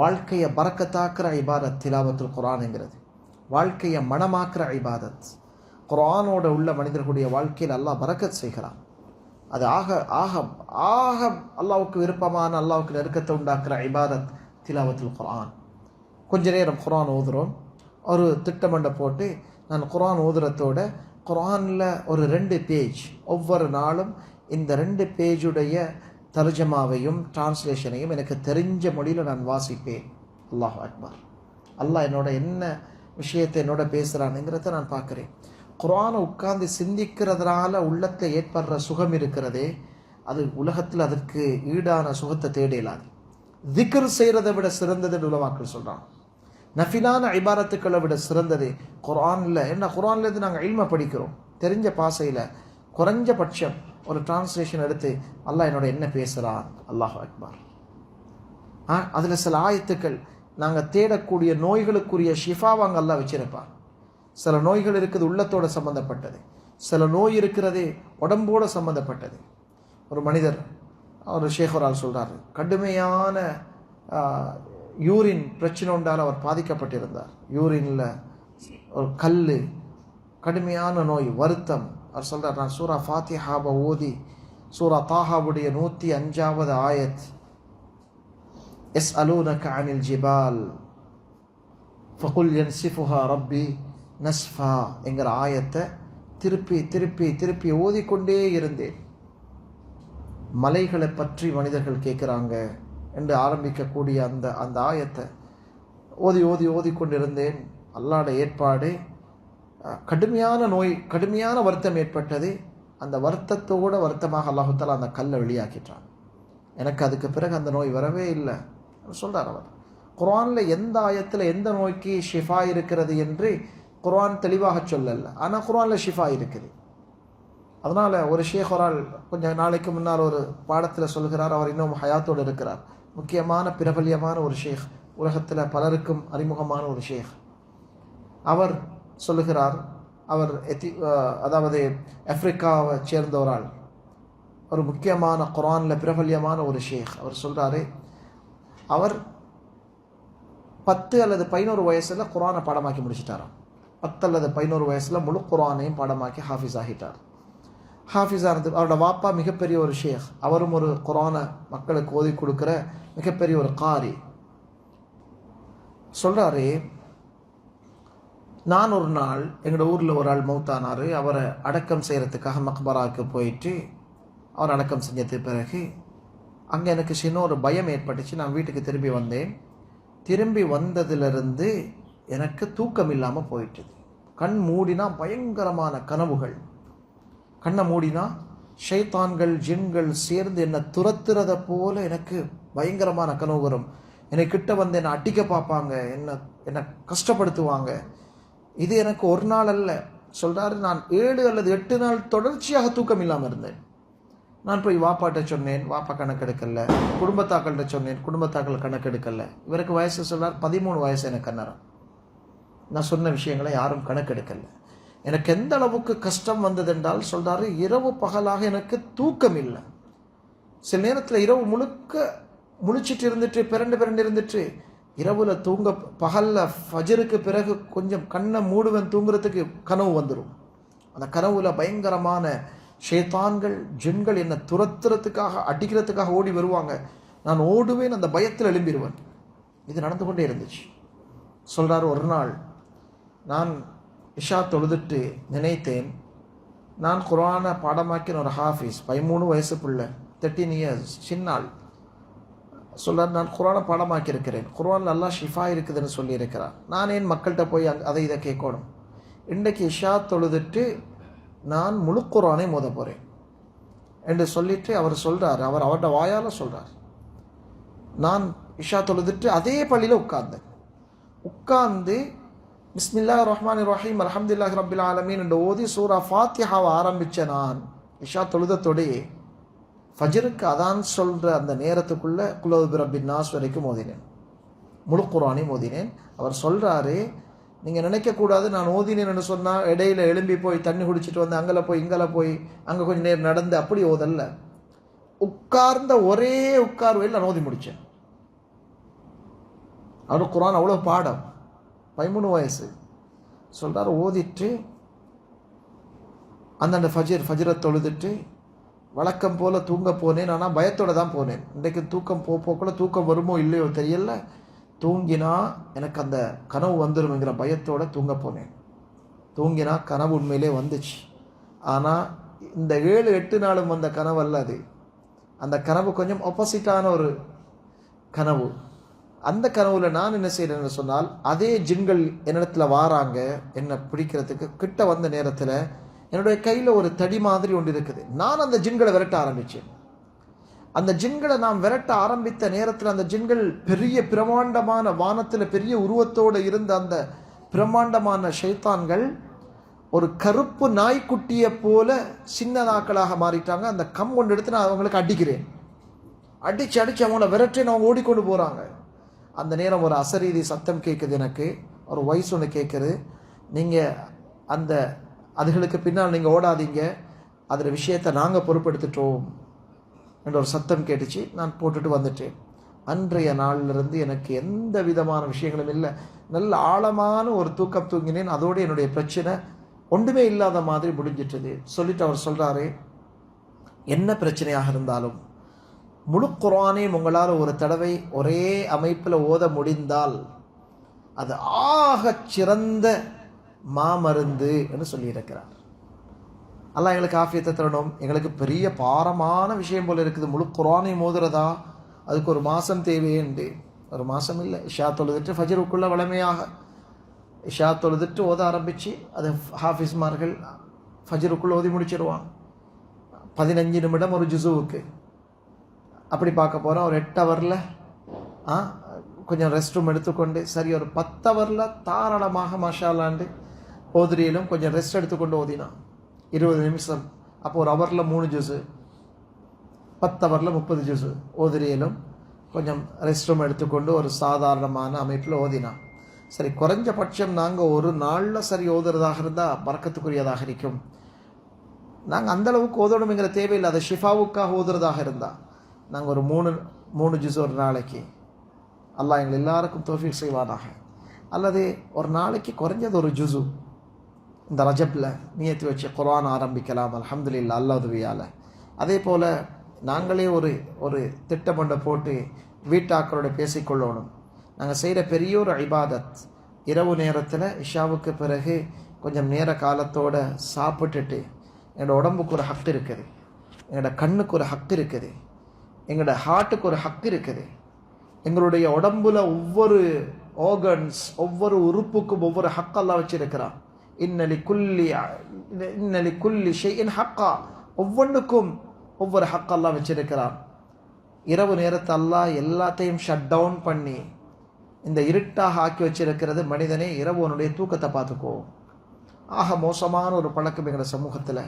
வாழ்க்கையை பரக்கத்தாக்குற இபாதத் திலாவத்துல் குர்ஆனுங்கிறது, வாழ்க்கையை மனமாக்குற இபாதத். குர்ஆனோட உள்ள மனிதர்களுடைய வாழ்க்கையில் அல்லாஹ் பரக்கத் செய்கிறான். அது ஆக ஆக ஆக அல்லாஹ்வுக்கு விருப்பமான, அல்லாஹ்வுக்கு நெருக்கத்தை உண்டாக்குற இபாதத் திலாவத்துல் குர்ஆன். கொஞ்ச நேரம் குர்ஆன் ஓதுகிறோம். ஒரு திட்டமண்டை போட்டு நான் குர்ஆன் ஓதுறதோட குர்ஆனில் ஒரு 2 பேஜ் ஒவ்வொரு நாளும் இந்த 2 பேஜுடைய தர்ஜமாவையும் டிரான்ஸ்லேஷனையும் எனக்கு தெரிஞ்ச மொழியில் நான் வாசிப்பேன். அல்லாஹ் அக்பர். அல்லாஹ் என்னோட என்ன விஷயத்தை என்னோட பேசுகிறானுங்கிறத நான் பார்க்குறேன். குர்ஆனை உட்கார்ந்து சிந்திக்கிறதுனால உள்ளத்தில் ஏற்படுற சுகம் இருக்கிறதே, அது உலகத்தில் அதற்கு ஈடான சுகத்தை தேடலாது. திக்ர் செய்கிறதை விட சிறந்ததுன்னு உலமாக்கள் சொல்கிறான். நஃபிலான இபாரத்துக்களை விட சிறந்தது குர்ஆனில். என்ன, குர்ஆன்லேருந்து நாங்கள் இல்மை படிக்கிறோம், தெரிஞ்ச பாசையில் குறைஞ்சபட்சம் ஒரு டிரான்ஸ்லேஷன் எடுத்து அல்லாஹ் என்னோட என்ன பேசுகிறான். அல்லாஹ் அக்பர். அதில் சில ஆயத்துக்கள் நாங்கள் தேடக்கூடிய நோய்களுக்குரிய ஷிஃபாவாங்க அல்லாஹ் வச்சிருப்பார். சில நோய்கள் இருக்குது உள்ளத்தோடு சம்மந்தப்பட்டது, சில நோய் இருக்கிறது உடம்போடு சம்மந்தப்பட்டது. ஒரு மனிதர், ஒரு ஷேഖரால் சொல்கிறார், கடுமையான யூரின் பிரச்சனை உண்டால் அவர் பாதிக்கப்பட்டிருந்தார். யூரினில் ஒரு கல், கடுமையான நோய், வருத்தம். அவர் சொல்கிறார், நான் சூரா ஃபாத்திஹாவை ஓதி சூரா தாஹாவுடைய 105வது ஆயத், எஸ் அலூனக அனில் ஜிபால் ஃபகுல் யன்சிஃபுஹா ரப்பி நஸ்ஃபா என்கிற ஆயத்தை திருப்பி திருப்பி திருப்பி ஓதிக்கொண்டே இருந்தேன். மலைகளை பற்றி மனிதர்கள் கேட்குறாங்க என்று ஆரம்பிக்கக்கூடிய அந்த ஆயத்தை ஓதிக்கொண்டிருந்தேன். அல்லாஹ்ட ஏற்பாடு, கடுமையான நோய், கடுமையான வருத்தம் ஏற்பட்டது. அந்த வருத்தத்தோட வருத்தமாக அல்லாஹு தஆலா அந்த கல்லை வெளியாக்கிட்டான். எனக்கு அதுக்கு பிறகு அந்த நோய் வரவே இல்லை சொல்கிறார் அவர். குர்ஆனில் எந்த ஆயத்தில் எந்த நோய்க்கு ஷிஃபா இருக்கிறது என்று குர்ஆன் தெளிவாக சொல்லலை, ஆனால் குர்ஆனில் ஷிஃபா இருக்குது. அதனால் ஒரு ஷேഖரால் கொஞ்சம் நாளைக்கு முன்னால் ஒரு பாடத்தில் சொல்கிறார், அவர் இன்னும் ஹயாத்தோடு இருக்கிறார், முக்கியமான பிரபல்யமான ஒரு ஷேக், உலகத்தில் பலருக்கும் அறிமுகமான ஒரு ஷேக். அவர் சொல்லுகிறார், அவர் அதாவது ஆப்பிரிக்காவை சேர்ந்த ஒரு ஆள், ஒரு முக்கியமான குர்ஆனில் பிரபல்யமான ஒரு ஷேக். அவர் சொல்கிறாரு, அவர் 10 அல்லது 11 வயசில் குர்ஆனை பாடமாக்கி முடிச்சிட்டாராம். 10 அல்லது 11 வயசில் முழு குர்ஆனையும் பாடமாக்கி ஹாஃபிஸ் ஆகிட்டார். ஹாஃபிஸ் ஆனது அவரோட வாப்பா மிகப்பெரிய ஒரு ஷேக், அவரும் ஒரு குர்ஆனை மக்களுக்கு ஓதி கொடுக்குற மிகப்பெரிய ஒரு காரி. சொல்கிறாரு, நான் ஒரு நாள் எங்களோட ஊரில் ஒரு ஆள் மௌத்தானார். அவரை அடக்கம் செய்கிறதுக்காக மக்பராவுக்கு போயிட்டு அவர் அடக்கம் செஞ்சதுக்கு பிறகு அங்கே எனக்கு சின்ன ஒரு பயம் ஏற்பட்டுச்சு. நான் வீட்டுக்கு திரும்பி வந்தேன். திரும்பி வந்ததிலிருந்து எனக்கு தூக்கம் இல்லாமல் போயிட்டுது. கண் மூடினா பயங்கரமான கனவுகள், கண்ணை மூடினா ஷைத்தான்கள் ஜின்கள் சேர்ந்து என்னை துரத்துறத போல எனக்கு பயங்கரமான கனவு வரும். என்னை கிட்ட வந்து என்னை அடிக்க பார்ப்பாங்க, என்னை கஷ்டப்படுத்துவாங்க. இது எனக்கு ஒரு நாள் அல்ல சொல்கிறாரு, நான் 7 அல்லது 8 நாள் தொடர்ச்சியாக தூக்கம் இல்லாமல் இருந்தேன். நான் போய் வாப்பாட்ட சொன்னேன், வாப்பா கணக்கெடுக்கல. குடும்பத்தாக்கள்கிட்ட சொன்னேன், குடும்பத்தாக்கள் கணக்கெடுக்கல. இவருக்கு வயசு சொல்கிறார் 13 வயசு எனக்கு அன்னரம். நான் சொன்ன விஷயங்களை யாரும் கணக்கெடுக்கல. எனக்கு எந்த அளவுக்கு கஷ்டம் வந்ததென்றால் சொல்கிறாரு, இரவு பகலாக எனக்கு தூக்கம் இல்லை. சில நேரத்தில் இரவு முழுக்க முழிச்சிட்டு இருந்துட்டு பிறண்டு இருந்துட்டு இரவுல தூங்க பகல்ல ஃபஜருக்கு பிறகு கொஞ்சம் கண்ணை மூடுவன் தூங்குறதுக்கு கனவு வந்துடும். அந்த கனவுல பயங்கரமான ஷேத்தான்கள் ஜின்கள் என்னை துரத்துறதுக்காக அடிக்கிறதுக்காக ஓடி வருவாங்க. நான் ஓடுவேன், அந்த பயத்தில் எழும்பிடுவேன். இது நடந்து கொண்டே இருந்துச்சு. சொல்றாரு, ஒரு நாள் நான் இஷா தொழுதுட்டு நினைத்தேன், நான் குர்ஆனை பாடமாக்கின ஒரு ஹாஃபிஸ், 13 வயசு பிள்ளை, 13 இயர்ஸ், சின்னாள். சொல்றார், நான் குர்ஆனை பாடமாக்கி இருக்கிறேன், குர்ஆன் நல்லா ஷிஃபா இருக்குதுன்னு சொல்லியிருக்கிறார், நான் ஏன் மக்கள்கிட்ட போய் அதை இதை கேட்கணும்? இன்றைக்கு இஷா தொழுதுட்டு நான் முழு குர்ஆனை மோத போகிறேன் என்று சொல்லிட்டு அவர் சொல்றார். அவரோட வாயால் சொல்றார். நான் இஷா தொழுதுட்டு அதே பள்ளியில் உட்கார்ந்து பிஸ்மில்லாஹிர் ரஹ்மானிர் ரஹீம் அல்ஹம்துலில்லாஹி ரப்பில் ஆலமீன் என்று ஓதி சூரா ஃபாத்திஹாவை ஆரம்பித்த நான் இஷா தொழுதத்தோடையே ஃபஜருக்கு அதான் சொல்கிற அந்த நேரத்துக்குள்ள குல் அஊது பிரப்பின் நாஸ் வரைக்கும் ஓதினேன், முழு குர்ஆனையும் ஓதினேன். அவர் சொல்கிறாரு, நீங்கள் நினைக்கக்கூடாது நான் ஓதினேன்னு சொன்னால் இடையில எழும்பி போய் தண்ணி குடிச்சிட்டு வந்து அங்கே போய் இங்கே போய் அங்கே கொஞ்சம் நேரம் நடந்து அப்படி ஓதல்ல. உட்கார்ந்த ஒரே உட்கார்வையில் நான் ஓதி முடித்தேன். அவரு குர்ஆன் அவ்வளோ பாடம், 13 வயசு. சொல்கிறார், ஓதிட்டு அந்தந்த ஃபஜரை தொழுதுட்டு வழக்கம் போல் தூங்க போனேன். ஆனால் பயத்தோடு தான் போனேன். இன்றைக்கு தூக்கம் போக்குள்ள தூக்கம் வருமோ இல்லையோ தெரியல, தூங்கினா எனக்கு அந்த கனவு வந்துடும்ங்கிற பயத்தோடு தூங்க போனேன். தூங்கினா கனவு உண்மையிலே வந்துச்சு. ஆனால் இந்த 7-8 நாளும் வந்த கனவு அல்ல அது. அந்த கனவு கொஞ்சம் ஆப்போசிட்டான ஒரு கனவு. அந்த கனவுல நான் என்ன செய்யறேன்னு சொன்னால், அதே ஜின்கள் என்னிடத்துல வாராங்க என்னை பிடிக்கிறதுக்கு. கிட்ட வந்த நேரத்தில் என்னுடைய கையில் ஒரு தடி மாதிரி ஒன்று இருக்குது. நான் அந்த ஜின்களை விரட்ட ஆரம்பித்தேன். அந்த ஜின்களை நான் விரட்ட ஆரம்பித்த நேரத்தில் அந்த ஜின்கள் பெரிய பிரமாண்டமான வானத்தில் பெரிய உருவத்தோடு இருந்த அந்த பிரமாண்டமான ஷைத்தான்கள் ஒரு கருப்பு நாய்க்குட்டியை போல சின்னதாக்களாக மாறிட்டாங்க. அந்த கம் கொண்டு எடுத்து நான் அவங்களுக்கு அடிக்கிறேன். அடித்து அவங்கள விரட்டேன். அவங்க ஓடிக்கொண்டு போகிறாங்க. அந்த நேரம் ஒரு அசரீதி சத்தம் கேட்குது. எனக்கு ஒரு வயசு ஒன்று கேட்குது, நீங்கள் அந்த அதுகளுக்கு பின்னால் நீங்கள் ஓடாதீங்க, அதில் விஷயத்தை நாங்கள் பொறுப்பெடுத்துட்டோம் என்ற ஒரு சத்தம் கேட்டுச்சு. நான் போட்டுட்டு வந்துட்டேன். அன்றைய நாளிலிருந்து எனக்கு எந்த விதமான விஷயங்களும் இல்லை. நல்ல ஆழமான ஒரு தூக்கம் தூங்கினேன். அதோடு என்னுடைய பிரச்சனை ஒன்றுமே இல்லாத மாதிரி முடிஞ்சிட்டது. சொல்லிட்டு அவர் சொல்கிறாரு, என்ன பிரச்சனையாக இருந்தாலும் முழு குர்ஆனை உங்களால் ஒரு தடவை ஒரே அமைப்பில் ஓத முடிந்தால் அது ஆகச் சிறந்த மாமருந்து என்று சொல்லியிருக்கிறார். அல்லாஹ் எங்களுக்கு ஆஃபியத்தை தரணும். எங்களுக்கு பெரிய பாரமான விஷயம் போல இருக்குது. முழு குர்ஆனை மோதுறதா, அதுக்கு ஒரு மாதம் தேவையேண்டு. ஒரு மாதம் இல்லை, இஷா தொழுதுட்டு ஃபஜருக்குள்ள வளமையாக இஷா தொழுதுட்டு ஓத ஆரம்பித்து அது ஹாஃபிஸ்மார்கள் ஃபஜருக்குள்ளே ஓதி முடிச்சிடுவாங்க. 15 நிமிடம் ஒரு ஜுசுவுக்கு. அப்படி பார்க்க போகிறோம். ஒரு 8 ஹவரில் கொஞ்சம் ரெஸ்ட் ரூம் எடுத்துக்கொண்டு சரி ஒரு 10 ஹவரில் தாராளமாக மாஷாலாண்டு ஓதுரியிலும் கொஞ்சம் ரெஸ்ட் எடுத்துக்கொண்டு ஓதினான் 20 நிமிஷம். அப்போ ஒரு ஹவரில் 3 ஜூஸு, 10 ஹவரில் 30 ஜூஸு ஓதுரியிலும் கொஞ்சம் ரெஸ்ட் ரூம் எடுத்துக்கொண்டு ஒரு சாதாரணமான அமைப்பில் ஓதினான். சரி, குறைஞ்சபட்சம் நாங்கள் ஒரு நாளில் சரி ஓதுறதாக இருந்தால் பறக்கத்துக்குரியதாக இருக்கும். நாங்கள் அந்தளவுக்கு ஓதணுங்கிற தேவையில்லை. அதை ஷிஃபாவுக்காக ஓதுறதாக இருந்தால் நாங்கள் ஒரு 3 ஜூஸ் ஒரு நாளைக்கு, அல்லாஹ் எங்கள் எல்லாருக்கும் தௌஃபீக் செய்வானாக. அல்லது ஒரு நாளைக்கு குறைஞ்சது ஒரு ஜுசு இந்த ரஜப்பில் நியத்து வச்சு குர்ஆன் ஆரம்பிக்கலாம். அல்ஹம்துலில்லாஹ், அல்லாஹ் உதவியால். அதே போல் நாங்களே ஒரு திட்டமொன்றை போட்டு வீட்டாக்களோட பேசிக்கொள்ளணும். நாங்கள் செய்கிற பெரிய ஒரு இபாதத், இரவு நேரத்தில் இஷாவுக்கு பிறகு கொஞ்சம் நேர காலத்தோடு சாப்பிட்டுட்டு எங்களோட உடம்புக்கு ஒரு ஹக்கு இருக்குது, எங்களோட கண்ணுக்கு ஒரு ஹக்கு இருக்குது, எங்களோட ஹார்ட்டுக்கு ஒரு ஹக்கு இருக்குது. எங்களுடைய உடம்புல ஒவ்வொரு ஆர்கன்ஸ், ஒவ்வொரு உறுப்புக்கும் ஒவ்வொரு ஹக்கெல்லாம் வச்சிருக்கிறான். இன்னலி குல்லி ஷைஇன் ஹக்கா, ஒவ்வொன்றுக்கும் ஒவ்வொரு ஹக்கெல்லாம் வச்சிருக்கிறான். இரவு நேரத்தை அல்லாஹ் எல்லாத்தையும் ஷட் டவுன் பண்ணி இந்த இருட்டாக ஆக்கி வச்சிருக்கிறது. மனிதனே, இரவு உன்னுடைய தூக்கத்தை பார்த்துக்கோ. ஆக மோசமான ஒரு பழக்கம் எங்களோட சமூகத்தில்.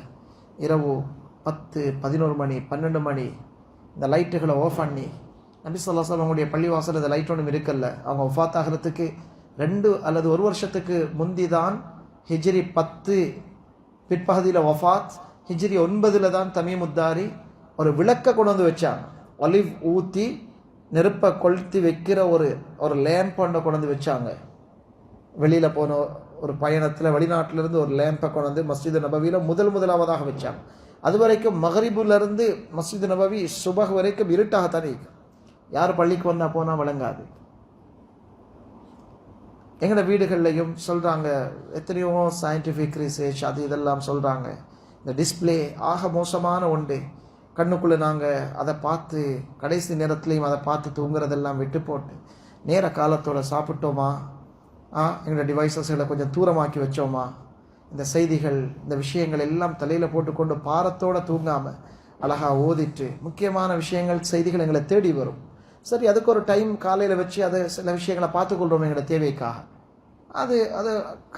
இரவு 10, 11 மணி, 12 மணி இந்த லைட்டுகளை ஆஃப் பண்ணி, நபி ஸல்லல்லாஹு அலைஹி வஸல்லம் அவங்களுடைய பள்ளிவாசல் இந்த லைட் ஒன்றும் இருக்கல்ல. அவங்க வஃபாத் ஆகிறதுக்கு 2 அல்லது 1 வருஷத்துக்கு முந்தி தான் ஹிஜ்ரி 10 பிற்பகுதியில் வஃபாத், ஹிஜ்ரி 9 தான் தமீமுத்தாரி ஒரு விளக்க கொண்டு வந்து வச்சாங்க. ஒலிவ் ஊற்றி நெருப்பை கொளுத்தி வைக்கிற ஒரு லேம்ப் ஒன்றை கொண்டு வந்து வச்சாங்க. வெளியில் போன ஒரு பயணத்தில் வெளிநாட்டிலிருந்து ஒரு லேம்பை கொண்டு வந்து மஸ்ஜித் நபவியில் முதலாவதாக வச்சாங்க. அது வரைக்கும் மகரிபுலேருந்து மஸ்ஜித் நபவி சுபஹ் வரைக்கும் இருட்டாகத்தானே இருக்கும். யார் பள்ளிக்கு வந்தால் போனால் விளங்காது. எங்களோட வீடுகள்லையும் சொல்கிறாங்க, எத்தனையோ சயின்டிஃபிக் ரிசர்ச் அது இதெல்லாம் சொல்கிறாங்க. இந்த டிஸ்பிளே ஆக மோசமான ஒன்று. கண்ணுக்குள்ளே நாங்கள் அதை பார்த்து கடைசி நேரத்துலையும் அதை பார்த்து தூங்குறதெல்லாம் விட்டு போட்டு நேர காலத்தோடு சாப்பிட்டோமா, எங்களோட டிவைசஸ்களை கொஞ்சம் தூரமாக்கி வச்சோமா, இந்த செய்திகள் இந்த விஷயங்கள் எல்லாம் தலையில் போட்டுக்கொண்டு பாரத்தோடு தூங்காமல் அழகாக ஓதிட்டு முக்கியமான விஷயங்கள் செய்திகள் எங்களை தேடி வரும். சரி, அதுக்கு ஒரு டைம் காலையில் வச்சு அதை சில விஷயங்களை பார்த்துக்கொள்கிறோம் எங்களோட தேவைக்காக. அது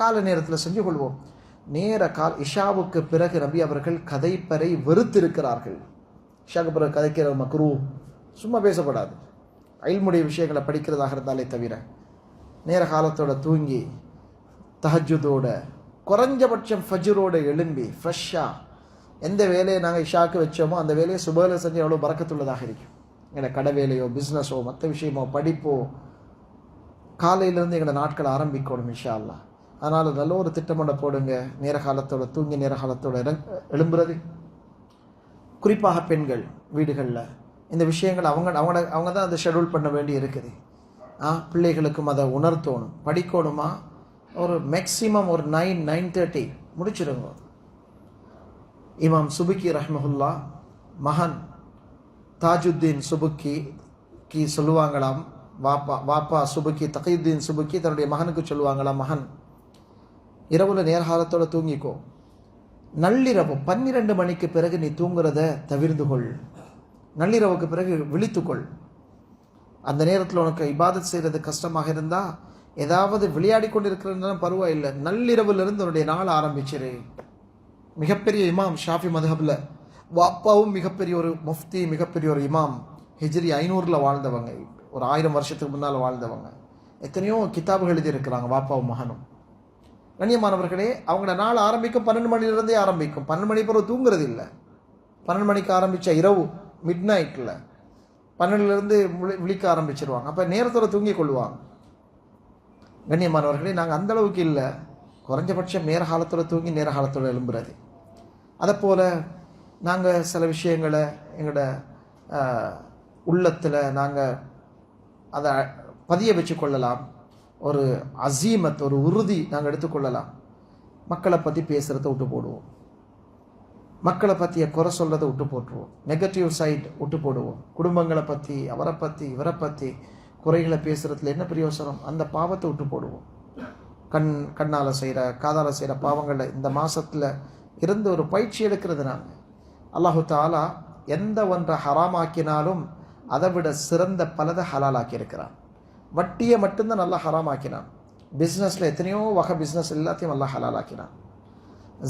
கால நேரத்தில் செஞ்சு கொள்வோம். இஷாவுக்கு பிறகு நபி அவர்கள் கதைப்பறை வெறுத்திருக்கிறார்கள். இஷாவுக்கு பிறகு கதைக்கிற மக்ரூ, சும்மா பேசப்படாது. இல்முடைய விஷயங்களை படிக்கிறதாக இருந்தாலே தவிர நேர காலத்தோட தூங்கி தஹஜ்ஜுதோட குறைஞ்சபட்சம் ஃபஜ்ரோட எழும்பி ஃப்ரெஷ்ஷாக எந்த வேலையை நாங்கள் இஷாவுக்கு வச்சோமோ அந்த வேலையை சுபகில் செஞ்சு எவ்வளோ பறக்கத்துள்ளதாக இருக்கும். எங்களை கடை வேலையோ பிஸ்னஸோ மற்ற விஷயமோ படிப்போ காலையிலேருந்து எங்களோட நாட்களை ஆரம்பிக்கணும் இன்ஷா அல்லாஹ். அதனால் நல்ல ஒரு திட்டமிட போடுங்க. நேர காலத்தோட தூங்கி நேர காலத்தோட எழும்புறது. குறிப்பாக பெண்கள் வீடுகளில் இந்த விஷயங்கள் அவங்க தான் அதை ஷெடியூல் பண்ண வேண்டி இருக்குது. பிள்ளைகளுக்கும் அதை உணர்த்தணும். படிக்கணுமா ஒரு மேக்சிமம் ஒரு 9:30 முடிச்சிருங்க. இமாம் சுபுக்கி ரஹ்மஹுல்லா மகன் தாஜுத்தீன் சுபுக்கி சொல்லுவாங்களாம், வாப்பா சுபுக்கி தகையுத்தீன் சுபுக்கி தன்னுடைய மகனுக்கு சொல்லுவாங்களாம், மகன் இரவுல நேர்காலத்தோட தூங்கிக்கோ, நள்ளிரவு 12 மணிக்கு பிறகு நீ தூங்குறத தவிர்த்து கொள், நள்ளிரவுக்கு பிறகு விழித்துக்கொள். அந்த நேரத்தில் உனக்கு இபாதத் செய்கிறது கஷ்டமாக இருந்தால் ஏதாவது விளையாடி கொண்டு இருக்கிறதுனாலும் பரவாயில்லை, நள்ளிரவுலேருந்து உன்னுடைய நாள் ஆரம்பிச்சிரு. மிகப்பெரிய இமாம் ஷாஃபி மதுஹபில், வாப்பாவும் மிகப்பெரிய ஒரு முஃப்தி, மிகப்பெரிய ஒரு இமாம், ஹிஜ்ரி 500 வாழ்ந்தவங்க, ஒரு 1000 வருஷத்துக்கு முன்னால் வாழ்ந்தவங்க. எத்தனையோ கிதாபுகள் எழுதியிருக்கிறாங்க வாப்பாவும் மகனும். கண்ணியமானவர்களே, அவங்களோட நாள் ஆரம்பிக்கும் 12 மணிலேருந்தே ஆரம்பிக்கும். 12 மணி பிறகு தூங்குறது இல்லை. 12 மணிக்கு ஆரம்பித்த இரவு மிட் நைட்டில் 12லேருந்து விழிக்க ஆரம்பிச்சிருவாங்க. அப்போ நேரத்தோடு தூங்கி கொள்வாங்க. கண்ணியமானவர்களே, நாங்கள் அந்தளவுக்கு இல்லை. குறைஞ்சபட்சம் நேர காலத்தோடு தூங்கி நேர காலத்தோடு எழும்புறது. அதை போல் நாங்கள் சில விஷயங்களை எங்களோட உள்ளத்தில் நாங்கள் அதை பதிய வச்சு கொள்ளலாம். ஒரு அசீமத், ஒரு உறுதி நாங்கள் எடுத்துக்கொள்ளலாம். மக்களை பற்றி பேசுகிறத விட்டு போடுவோம், மக்களை பற்றிய குறை சொல்கிறத விட்டு போட்டுருவோம், நெகட்டிவ் சைட் விட்டு போடுவோம். குடும்பங்களை பற்றி, அவரை பற்றி, இவரை பற்றி குறைகளை பேசுகிறதுல என்ன பிரயோசனம்? அந்த பாவத்தை விட்டு போடுவோம். கண்ணால் செய்கிற காதால் செய்கிற பாவங்களில் இந்த மாதத்தில் இருந்து ஒரு பயிற்சி எடுக்கிறது. நாங்கள் அல்லாஹு தாலா எந்த ஒன்றை ஹராமாக்கினாலும் அதை விட சிறந்த பலதை ஹலாலாக்கி இருக்கிறான். வட்டியை மட்டும்தான் நல்லா ஹராமாக்கினான். பிஸ்னஸில் எத்தனையோ வகை பிஸ்னஸ் எல்லாத்தையும் நல்லா ஹலாலாக்கினான்.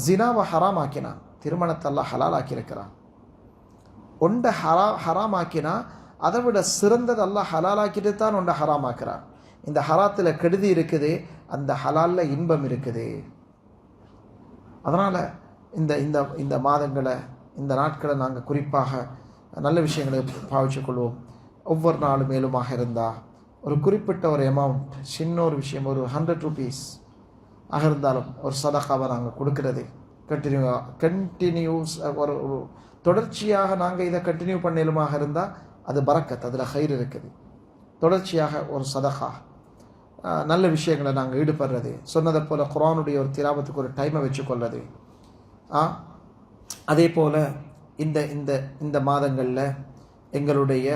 ஜினாவை ஹராமாக்கினான், திருமணத்தை எல்லாம் ஹலாலாக்கி இருக்கிறான். ஒன்றை ஹராமாக்கினா அதை விட சிறந்தது அல்லாஹ் ஹலாலாக்கிட்டு தான் ஒன்றை ஹராமாக்குறான். இந்த ஹராத்தில் கெடுதி இருக்குது, அந்த ஹலாலில் இன்பம் இருக்குது. அதனால் இந்த இந்த இந்த மாதங்களை, இந்த நாட்களை நாங்கள் குறிப்பாக நல்ல விஷயங்களை பாவிச்சு கொள்வோம். ஒவ்வொரு நாளும் மேலுமாக இருந்தால் ஒரு குறிப்பிட்ட ஒரு அமௌண்ட், சின்ன ஒரு விஷயம், ஒரு 100 rupees ஆக இருந்தாலும் ஒரு சதகாவை நாங்கள் கொடுக்கறது கண்டினியூஸ் ஒரு தொடர்ச்சியாக நாங்கள் இதை கண்டினியூ பண்ணலுமாக இருந்தால் அது பரக்கத், அதில் ஹைர் இருக்குது. தொடர்ச்சியாக ஒரு சதகா, நல்ல விஷயங்களை நாங்கள் ஈடுபடுறது, சொன்னதை போல் குர்ஆனுடைய ஒரு திலாவத்துக்கு ஒரு டைமை வச்சுக்கொள்வது. அதே போல் இந்த இந்த இந்த மாதங்களில் எங்களுடைய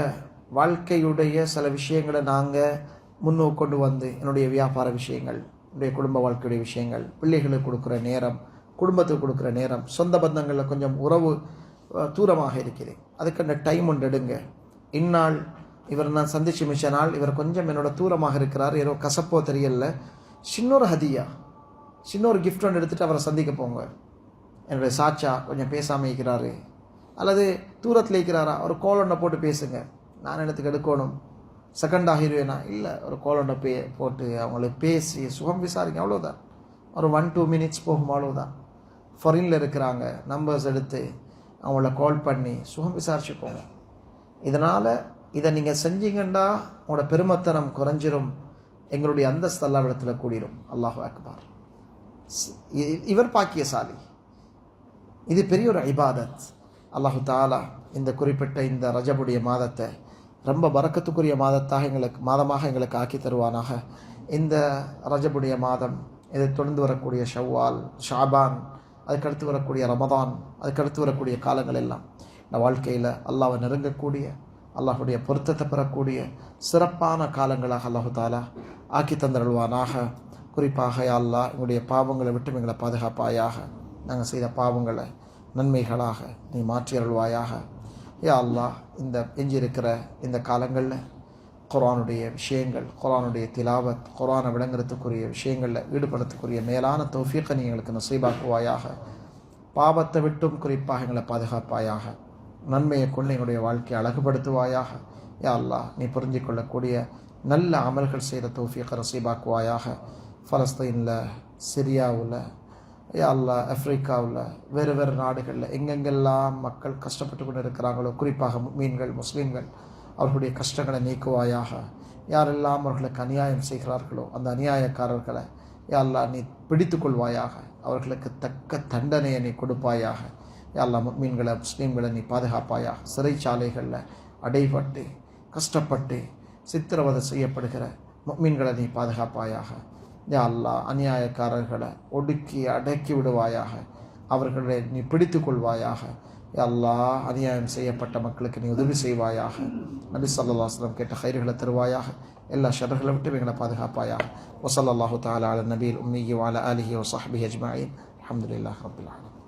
வாழ்க்கையுடைய சில விஷயங்களை நாங்கள் முன்னோக்கி கொண்டு வந்து, என்னுடைய வியாபார விஷயங்கள், என்னுடைய குடும்ப வாழ்க்கையுடைய விஷயங்கள், பிள்ளைகளுக்கு கொடுக்குற நேரம், குடும்பத்துக்கு கொடுக்குற நேரம், சொந்த பந்தங்களில் கொஞ்சம் உறவு தூரமாக இருக்கிறேன், அதுக்கு அந்த டைம் ஒன்று எடுங்க. இந்நாள் இவர் நான் சந்திச்சு மிச்ச நாள் இவர் கொஞ்சம் என்னோட தூரமாக இருக்கிறார், ஏதோ கசப்போ தெரியல, சின்னொரு ஹதியா, சின்னொரு கிஃப்ட் ஒன்று எடுத்துகிட்டு அவரை சந்திக்க போங்க. என்னுடைய சாச்சா கொஞ்சம் பேசாமல் இருக்கிறாரு, அல்லது தூரத்தில் இருக்கிறாரா, ஒரு கோல் ஒன்றை போட்டு பேசுங்க. நான் என்னத்துக்கு எடுக்கணும், செகண்ட் ஆகிடுவேனா? இல்லை, ஒரு கோல் ஒன்றை போட்டு அவங்களுக்கு பேசி சுகம் விசாரிங்க, அவ்வளோதான். ஒரு 1-2 minutes போகும், அவ்வளோதான். ஃபாரினில் இருக்கிறாங்க, நம்பர்ஸ் எடுத்து அவங்கள கால் பண்ணி சுகம் விசாரிச்சுக்கோங்க. இதனால் இதை நீங்கள் செஞ்சீங்கன்னா உங்களோட பெருமத்தனம் குறைஞ்சிரும், எங்களுடைய அந்தஸ்து அல்லாஹ்விடத்தில் கூடிரும். அல்லாஹு அக்பர். இவர் பாக்கியசாலி. இது பெரிய ஒரு இபாதத். அல்லாஹு தாலா இந்த குறிப்பிட்ட இந்த ரஜபுடைய மாதத்தை ரொம்ப பரக்கத்துக்குரிய மாதமாக எங்களுக்கு ஆக்கி தருவானாக. இந்த ரஜபுடைய மாதம், இதை தொடர்ந்து வரக்கூடிய ஷவ்வால், ஷாபான், அதுக்கடுத்து வரக்கூடிய ரமதான், அதுக்கடுத்து வரக்கூடிய காலங்கள் எல்லாம் இந்த வாழ்க்கையில் அல்லாஹ்வை நெருங்கக்கூடிய, அல்லாஹுடைய பொருத்தத்தை பெறக்கூடிய சிறப்பான காலங்களாக அல்லாஹு தாலா ஆக்கி தந்தருள்வானாக. குறிப்பாக யா அல்லாஹ் எங்களுடைய பாவங்களை விட்டு எங்களை பாதுகாப்பாயாக. நாங்கள் செய்த பாவங்களை நன்மைகளாக நீ மாற்றி அருள்வாயாக. யா அல்லாஹ் இந்த எஞ்சியிருக்கிற இந்த காலங்களில் குர்ஆனுடைய விஷயங்கள், குர்ஆனுடைய திலாவத், குர்ஆனை விளங்குறதுக்குரிய விஷயங்களில் ஈடுபடுறதுக்குரிய மேலான தௌஃபீக்கை நீ எங்களுக்கு நசீபாக்குவாயாக. பாவத்தை விட்டும் குறிப்பாக எங்களை பாதுகாப்பாயாக. நன்மையை கொண்டு எங்களுடைய வாழ்க்கையை அழகுபடுத்துவாயாக. யா அல்லாஹ் நீ புரிஞ்சு கொள்ளக்கூடிய நல்ல அமல்கள் செய்கிற தௌஃபீக்கை நசீபாக்குவாயாக. ஃபலஸ்தீனில், சிரியாவில், யா அல்லாஹ் ஆஃப்ரிக்காவில், வேறு வேறு நாடுகளில் எங்கெங்கெல்லாம் மக்கள் கஷ்டப்பட்டு கொண்டு இருக்கிறாங்களோ, குறிப்பாக மீன்கள், முஸ்லீம்கள், அவர்களுடைய கஷ்டங்களை நீக்குவாயாக. யாரெல்லாம் அவர்களுக்கு அநியாயம் செய்கிறார்களோ அந்த அநியாயக்காரர்களை யா அல்லாஹ் நீ பிடித்து கொள்வாயாக. அவர்களுக்கு தக்க தண்டனையை நீ கொடுப்பாயாக. யா அல்லாஹ் மீன்களை, முஸ்லீம்களை நீ பாதுகாப்பாயாக. சிறைச்சாலைகளில் அடைபட்டு கஷ்டப்பட்டு சித்திரவதை செய்யப்படுகிற மீன்களை நீ பாதுகாப்பாயாக. யா அல்லாஹ் அநியாயக்காரர்களை ஒடுக்கி அடக்கி விடுவாயாக. அவர்களை நீ பிடித்து கொள்வாயாக. யா அல்லாஹ் அநியாயம் செய்யப்பட்ட மக்களுக்கு நீ உதவி செய்வாயாக. நபி ஸல்லல்லாஹு அலைஹி வஸல்லம் கேட்ட கைர்களை தருவாயாக. எல்லா ஷர்களை விட்டு எங்களை பாதுகாப்பாயாக. வஸல்லல்லாஹு தஆலா அலா நபியில் உம்மி வ அலா ஆலிஹி வ ஸஹ்பிஹி அஜ்மஈன். அல்ஹம்துலில்லாஹி ரப்பில் ஆலமீன்.